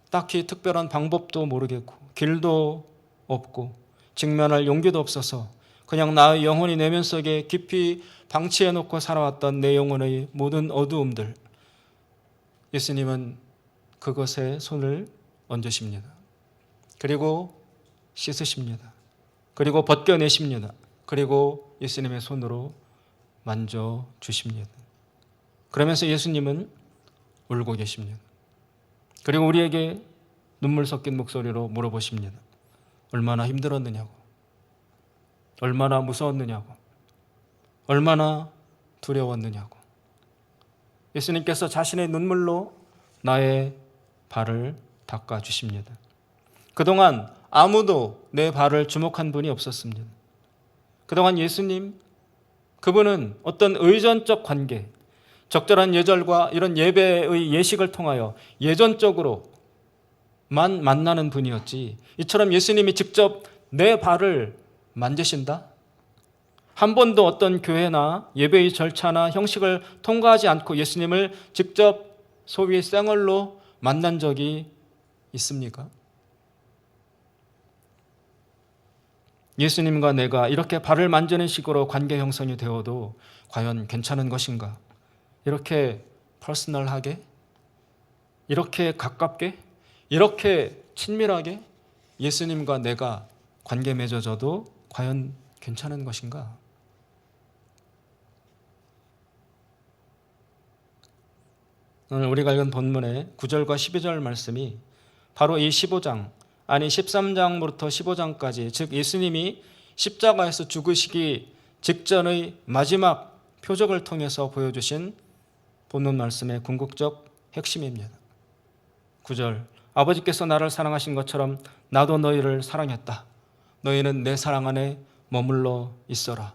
딱히 특별한 방법도 모르겠고 길도 없고 직면할 용기도 없어서 그냥 나의 영혼이 내면 속에 깊이 방치해놓고 살아왔던 내 영혼의 모든 어두움들, 예수님은 그것에 손을 얹으십니다. 그리고 씻으십니다. 그리고 벗겨내십니다. 그리고 예수님의 손으로 만져주십니다. 그러면서 예수님은 울고 계십니다. 그리고 우리에게 눈물 섞인 목소리로 물어보십니다. 얼마나 힘들었느냐고, 얼마나 무서웠느냐고, 얼마나 두려웠느냐고. 예수님께서 자신의 눈물로 나의 발을 닦아주십니다. 그동안 아무도 내 발을 주목한 분이 없었습니다. 그동안 예수님, 그분은 어떤 의존적 관계, 적절한 예절과 이런 예배의 예식을 통하여 예전적으로만 만나는 분이었지, 이처럼 예수님이 직접 내 발을 만지신다? 한 번도 어떤 교회나 예배의 절차나 형식을 통과하지 않고 예수님을 직접 소위 생얼로 만난 적이 있습니까? 예수님과 내가 이렇게 발을 만지는 식으로 관계 형성이 되어도 과연 괜찮은 것인가? 이렇게 퍼스널하게, 이렇게 가깝게, 이렇게 친밀하게 예수님과 내가 관계 맺어져도 과연 괜찮은 것인가? 오늘 우리가 읽은 본문의 9절과 12절 말씀이 바로 이 15장, 아니 13장부터 15장까지, 즉 예수님이 십자가에서 죽으시기 직전의 마지막 표적을 통해서 보여주신 본문 말씀의 궁극적 핵심입니다. 9절, 아버지께서 나를 사랑하신 것처럼 나도 너희를 사랑했다. 너희는 내 사랑 안에 머물러 있어라.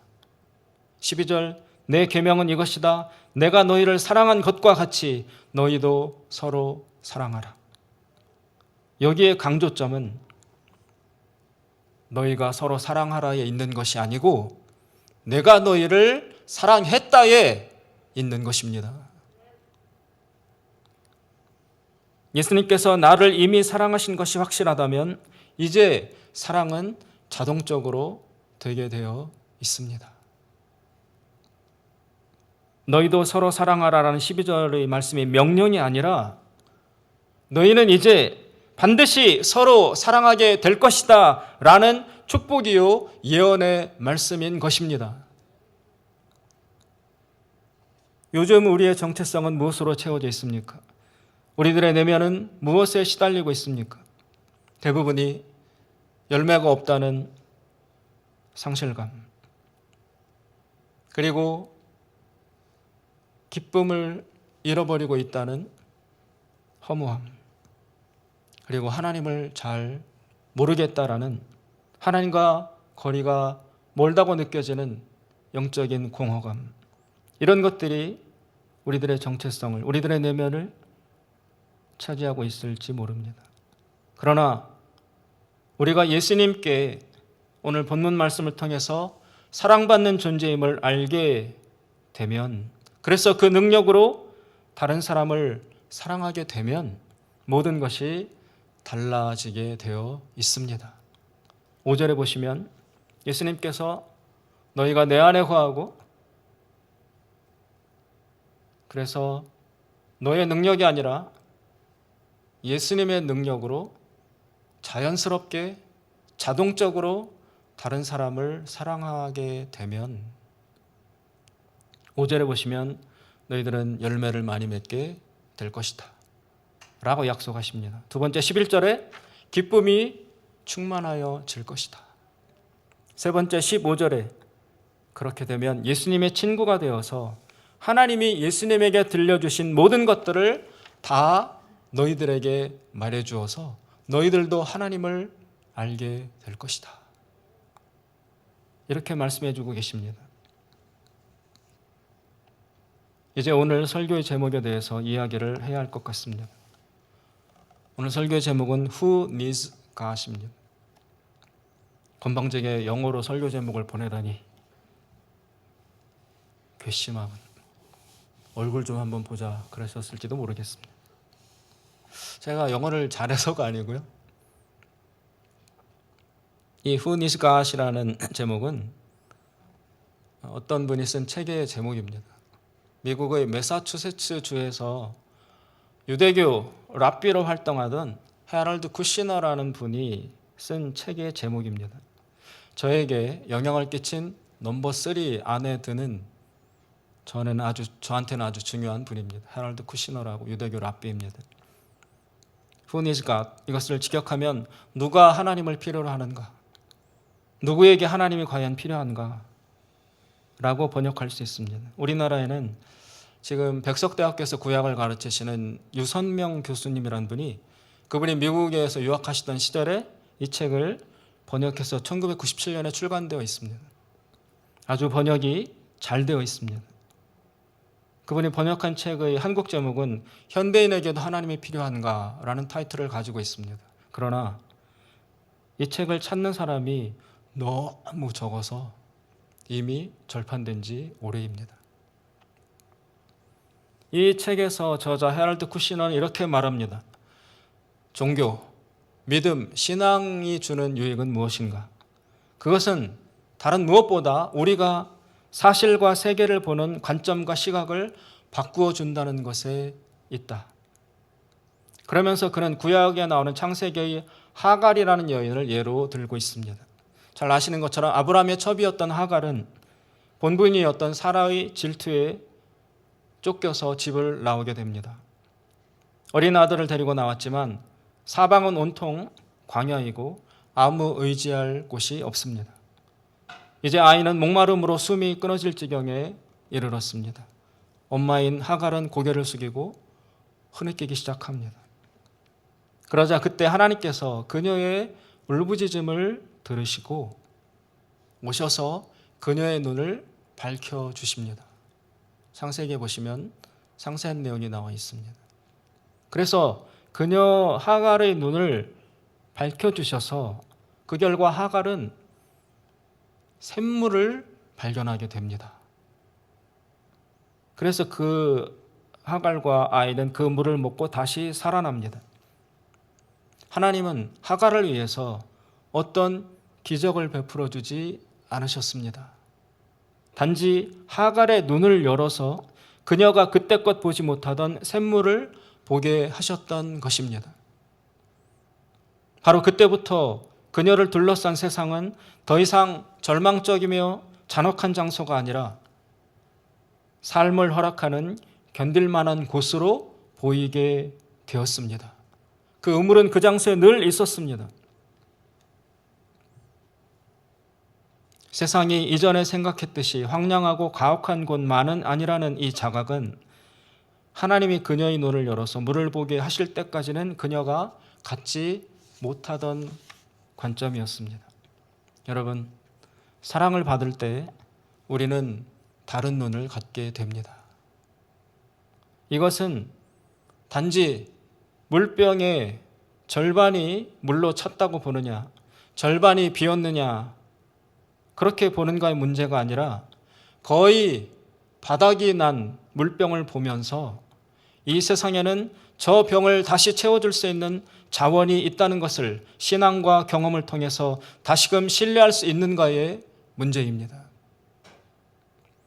12절, 내 계명은 이것이다. 내가 너희를 사랑한 것과 같이 너희도 서로 사랑하라. 여기에 강조점은 너희가 서로 사랑하라에 있는 것이 아니고 내가 너희를 사랑했다에 있는 것입니다. 예수님께서 나를 이미 사랑하신 것이 확실하다면 이제 사랑은 자동적으로 되게 되어 있습니다. 너희도 서로 사랑하라라는 12절의 말씀이 명령이 아니라 너희는 이제 반드시 서로 사랑하게 될 것이다 라는 축복이요 예언의 말씀인 것입니다. 요즘 우리의 정체성은 무엇으로 채워져 있습니까? 우리들의 내면은 무엇에 시달리고 있습니까? 대부분이 열매가 없다는 상실감, 그리고 기쁨을 잃어버리고 있다는 허무함, 그리고 하나님을 잘 모르겠다라는 하나님과 거리가 멀다고 느껴지는 영적인 공허감, 이런 것들이 우리들의 정체성을, 우리들의 내면을 차지하고 있을지 모릅니다. 그러나 우리가 예수님께 오늘 본문 말씀을 통해서 사랑받는 존재임을 알게 되면, 그래서 그 능력으로 다른 사람을 사랑하게 되면 모든 것이 달라지게 되어 있습니다. 5절에 보시면 예수님께서 너희가 내 안에 거하고 그래서 너의 능력이 아니라 예수님의 능력으로 자연스럽게 자동적으로 다른 사람을 사랑하게 되면 5절에 보시면 너희들은 열매를 많이 맺게 될 것이다 라고 약속하십니다. 두 번째 11절에 기쁨이 충만하여 질 것이다. 세 번째 15절에 그렇게 되면 예수님의 친구가 되어서 하나님이 예수님에게 들려주신 모든 것들을 다 너희들에게 말해주어서 너희들도 하나님을 알게 될 것이다. 이렇게 말씀해주고 계십니다. 이제 오늘 설교의 제목에 대해서 이야기를 해야 할 것 같습니다. 오늘 설교의 제목은 Who Needs God입니다. 건방지게 영어로 설교 제목을 보내다니 괘씸함은 얼굴 좀 한번 보자 그러셨을지도 모르겠습니다. 제가 영어를 잘해서가 아니고요. 이 Who Needs God이라는 제목은 어떤 분이 쓴 책의 제목입니다. 미국의 매사추세츠 주에서 유대교 랍비로 활동하던 헤럴드 쿠시너라는 분이 쓴 책의 제목입니다. 저에게 영향을 끼친 넘버 3 안에 드는 저한테는 아주 중요한 분입니다. 헤럴드 쿠시너라고 유대교 랍비입니다. Who needs God? 이것을 직역하면 누가 하나님을 필요로 하는가? 누구에게 하나님이 과연 필요한가? 라고 번역할 수 있습니다. 우리나라에는 지금 백석대학교에서 구약을 가르치시는 유선명 교수님이라는 분이, 그분이 미국에서 유학하시던 시절에 이 책을 번역해서 1997년에 출간되어 있습니다. 아주 번역이 잘 되어 있습니다. 그분이 번역한 책의 한국 제목은 현대인에게도 하나님이 필요한가? 라는 타이틀을 가지고 있습니다. 그러나 이 책을 찾는 사람이 너무 적어서 이미 절판된 지 오래입니다. 이 책에서 저자 헤럴드 쿠시너는 이렇게 말합니다. 종교, 믿음, 신앙이 주는 유익은 무엇인가? 그것은 다른 무엇보다 우리가 사실과 세계를 보는 관점과 시각을 바꾸어 준다는 것에 있다. 그러면서 그는 구약에 나오는 창세기의 하갈이라는 여인을 예로 들고 있습니다. 잘 아시는 것처럼 아브라함의 첩이었던 하갈은 본부인이었던 사라의 질투에 쫓겨서 집을 나오게 됩니다. 어린 아들을 데리고 나왔지만 사방은 온통 광야이고 아무 의지할 곳이 없습니다. 이제 아이는 목마름으로 숨이 끊어질 지경에 이르렀습니다. 엄마인 하갈은 고개를 숙이고 흐느끼기 시작합니다. 그러자 그때 하나님께서 그녀의 울부짖음을 들으시고 오셔서 그녀의 눈을 밝혀주십니다. 창세기에 보시면 상세한 내용이 나와 있습니다. 그래서 그녀 하갈의 눈을 밝혀주셔서 그 결과 하갈은 샘물을 발견하게 됩니다. 그래서 그 하갈과 아이는 그 물을 먹고 다시 살아납니다. 하나님은 하갈을 위해서 어떤 기적을 베풀어 주지 않으셨습니다. 단지 하갈의 눈을 열어서 그녀가 그때껏 보지 못하던 샘물을 보게 하셨던 것입니다. 바로 그때부터 그녀를 둘러싼 세상은 더 이상 절망적이며 잔혹한 장소가 아니라 삶을 허락하는 견딜 만한 곳으로 보이게 되었습니다. 그 우물은 그 장소에 늘 있었습니다. 세상이 이전에 생각했듯이 황량하고 가혹한 곳만은 아니라는 이 자각은 하나님이 그녀의 눈을 열어서 물을 보게 하실 때까지는 그녀가 갖지 못하던 관점이었습니다. 여러분, 사랑을 받을 때 우리는 다른 눈을 갖게 됩니다. 이것은 단지 물병의 절반이 물로 찼다고 보느냐, 절반이 비었느냐, 그렇게 보는가의 문제가 아니라 거의 바닥이 난 물병을 보면서 이 세상에는 저 병을 다시 채워줄 수 있는 자원이 있다는 것을 신앙과 경험을 통해서 다시금 신뢰할 수 있는가의 문제입니다.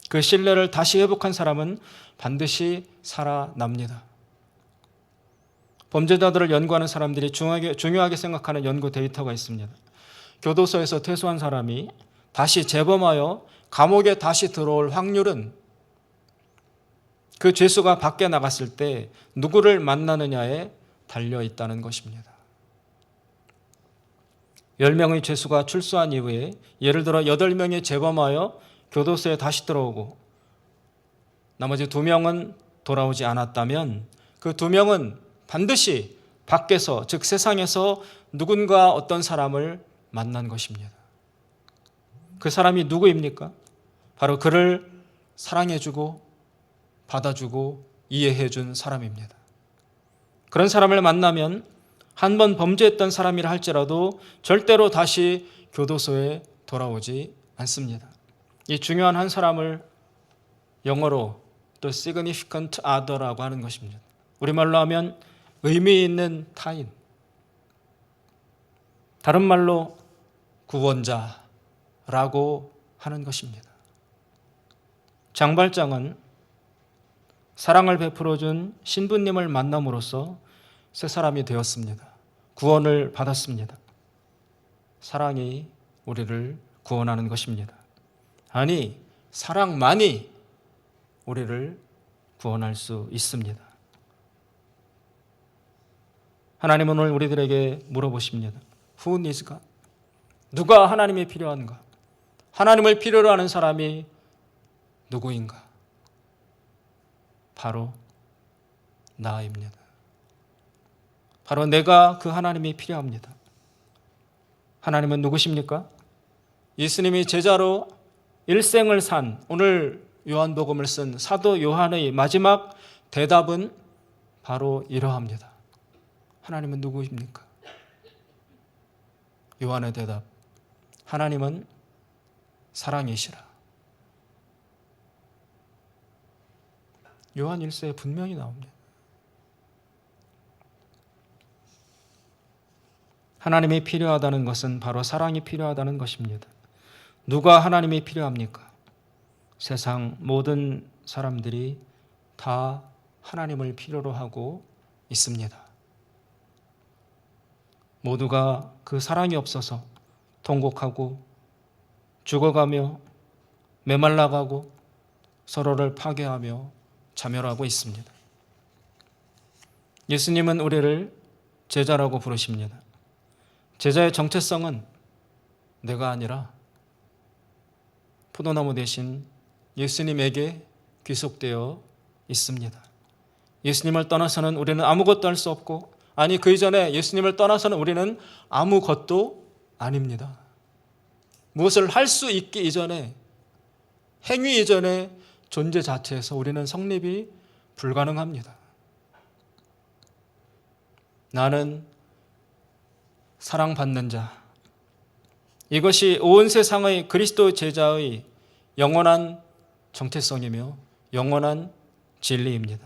그 신뢰를 다시 회복한 사람은 반드시 살아납니다. 범죄자들을 연구하는 사람들이 중요하게 생각하는 연구 데이터가 있습니다. 교도소에서 퇴소한 사람이 다시 재범하여 감옥에 다시 들어올 확률은 그 죄수가 밖에 나갔을 때 누구를 만나느냐에 달려 있다는 것입니다. 10명의 죄수가 출소한 이후에 예를 들어 8명이 재범하여 교도소에 다시 들어오고 나머지 2명은 돌아오지 않았다면 그 2명은 반드시 밖에서, 즉 세상에서 누군가 어떤 사람을 만난 것입니다. 그 사람이 누구입니까? 바로 그를 사랑해주고 받아주고 이해해준 사람입니다. 그런 사람을 만나면 한 번 범죄했던 사람이라 할지라도 절대로 다시 교도소에 돌아오지 않습니다. 이 중요한 한 사람을 영어로 또 significant other라고 하는 것입니다. 우리말로 하면 의미 있는 타인, 다른 말로 구원자라고 하는 것입니다. 장발장은 사랑을 베풀어준 신부님을 만남으로써 새 사람이 되었습니다. 구원을 받았습니다. 사랑이 우리를 구원하는 것입니다. 아니, 사랑만이 우리를 구원할 수 있습니다. 하나님은 오늘 우리들에게 물어보십니다. Who needs God? 누가 하나님이 필요한가? 하나님을 필요로 하는 사람이 누구인가? 바로 나입니다. 바로 내가 그 하나님이 필요합니다. 하나님은 누구십니까? 예수님이 제자로 일생을 산 오늘 요한복음을 쓴 사도 요한의 마지막 대답은 바로 이러합니다. 하나님은 누구십니까? 요한의 대답, 하나님은 사랑이시라. 요한 1서에 분명히 나옵니다. 하나님이 필요하다는 것은 바로 사랑이 필요하다는 것입니다. 누가 하나님이 필요합니까? 세상 모든 사람들이 다 하나님을 필요로 하고 있습니다. 모두가 그 사랑이 없어서 통곡하고 죽어가며 메말라가고 서로를 파괴하며 자멸하고 있습니다. 예수님은 우리를 제자라고 부르십니다. 제자의 정체성은 내가 아니라 포도나무 대신 예수님에게 귀속되어 있습니다. 예수님을 떠나서는 우리는 아무것도 할 수 없고, 아니 그 이전에 예수님을 떠나서는 우리는 아무것도 아닙니다. 무엇을 할 수 있기 이전에, 행위 이전에 존재 자체에서 우리는 성립이 불가능합니다. 나는 사랑받는 자, 이것이 온 세상의 그리스도 제자의 영원한 정체성이며 영원한 진리입니다.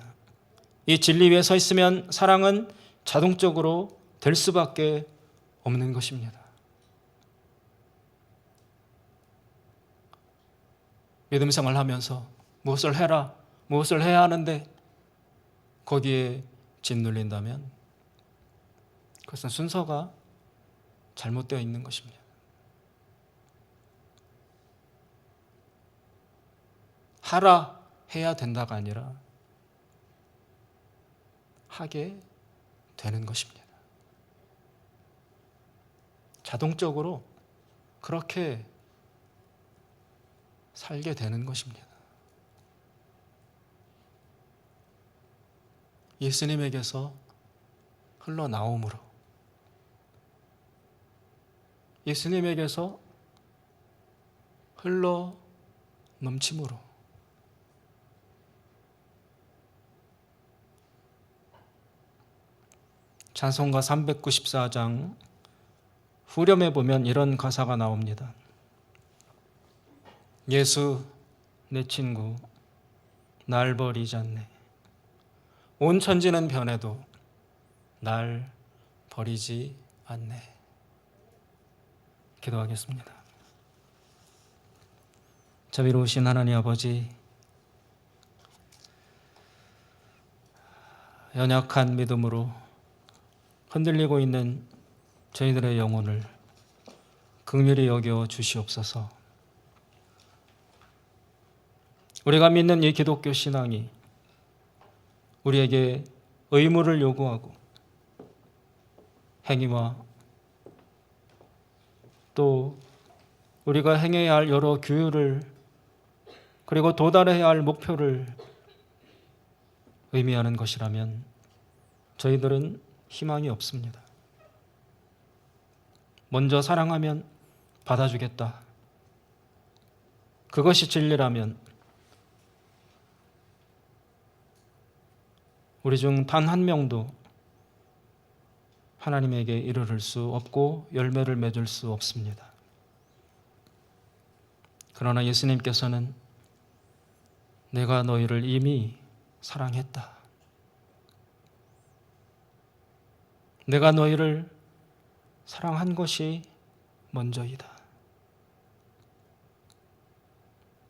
이 진리 위에 서 있으면 사랑은 자동적으로 될 수밖에 없는 것입니다. 믿음 생활을 하면서 무엇을 해라, 무엇을 해야 하는데 거기에 짓눌린다면 그것은 순서가 잘못되어 있는 것입니다. 하라, 해야 된다가 아니라 하게 되는 것입니다. 자동적으로 그렇게 살게 되는 것입니다. 예수님에게서 흘러나옴으로, 예수님에게서 흘러 넘침으로 찬송가 394장 후렴에 보면 이런 가사가 나옵니다. 예수 내 친구 날 버리지 않네. 온 천지는 변해도 날 버리지 않네. 기도하겠습니다. 자비로우신 하나님 아버지, 연약한 믿음으로 흔들리고 있는 저희들의 영혼을 긍휼히 여겨 주시옵소서. 우리가 믿는 이 기독교 신앙이 우리에게 의무를 요구하고 행위와 또 우리가 행해야 할 여러 규율을 그리고 도달해야 할 목표를 의미하는 것이라면 저희들은 희망이 없습니다. 먼저 사랑하면 받아주겠다. 그것이 진리라면 우리 중 단 한 명도 하나님에게 이르를 수 없고 열매를 맺을 수 없습니다. 그러나 예수님께서는 내가 너희를 이미 사랑했다. 내가 너희를 사랑한 것이 먼저이다.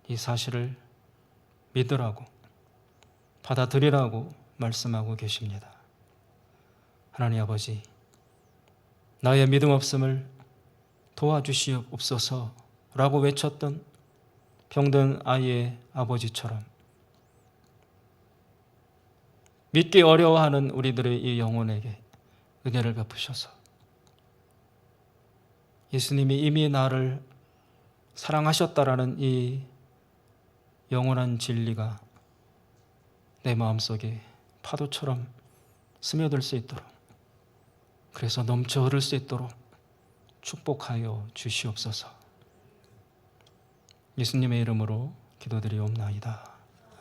이 사실을 믿으라고, 받아들이라고 말씀하고 계십니다. 하나님 아버지, 나의 믿음 없음을 도와주시옵소서라고 외쳤던 병든 아이의 아버지처럼 믿기 어려워하는 우리들의 이 영혼에게 은혜를 베푸셔서 예수님이 이미 나를 사랑하셨다라는 이 영원한 진리가 내 마음속에 파도처럼 스며들 수 있도록, 그래서 넘쳐 흐를 수 있도록 축복하여 주시옵소서. 예수님의 이름으로 기도드리옵나이다.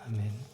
아멘.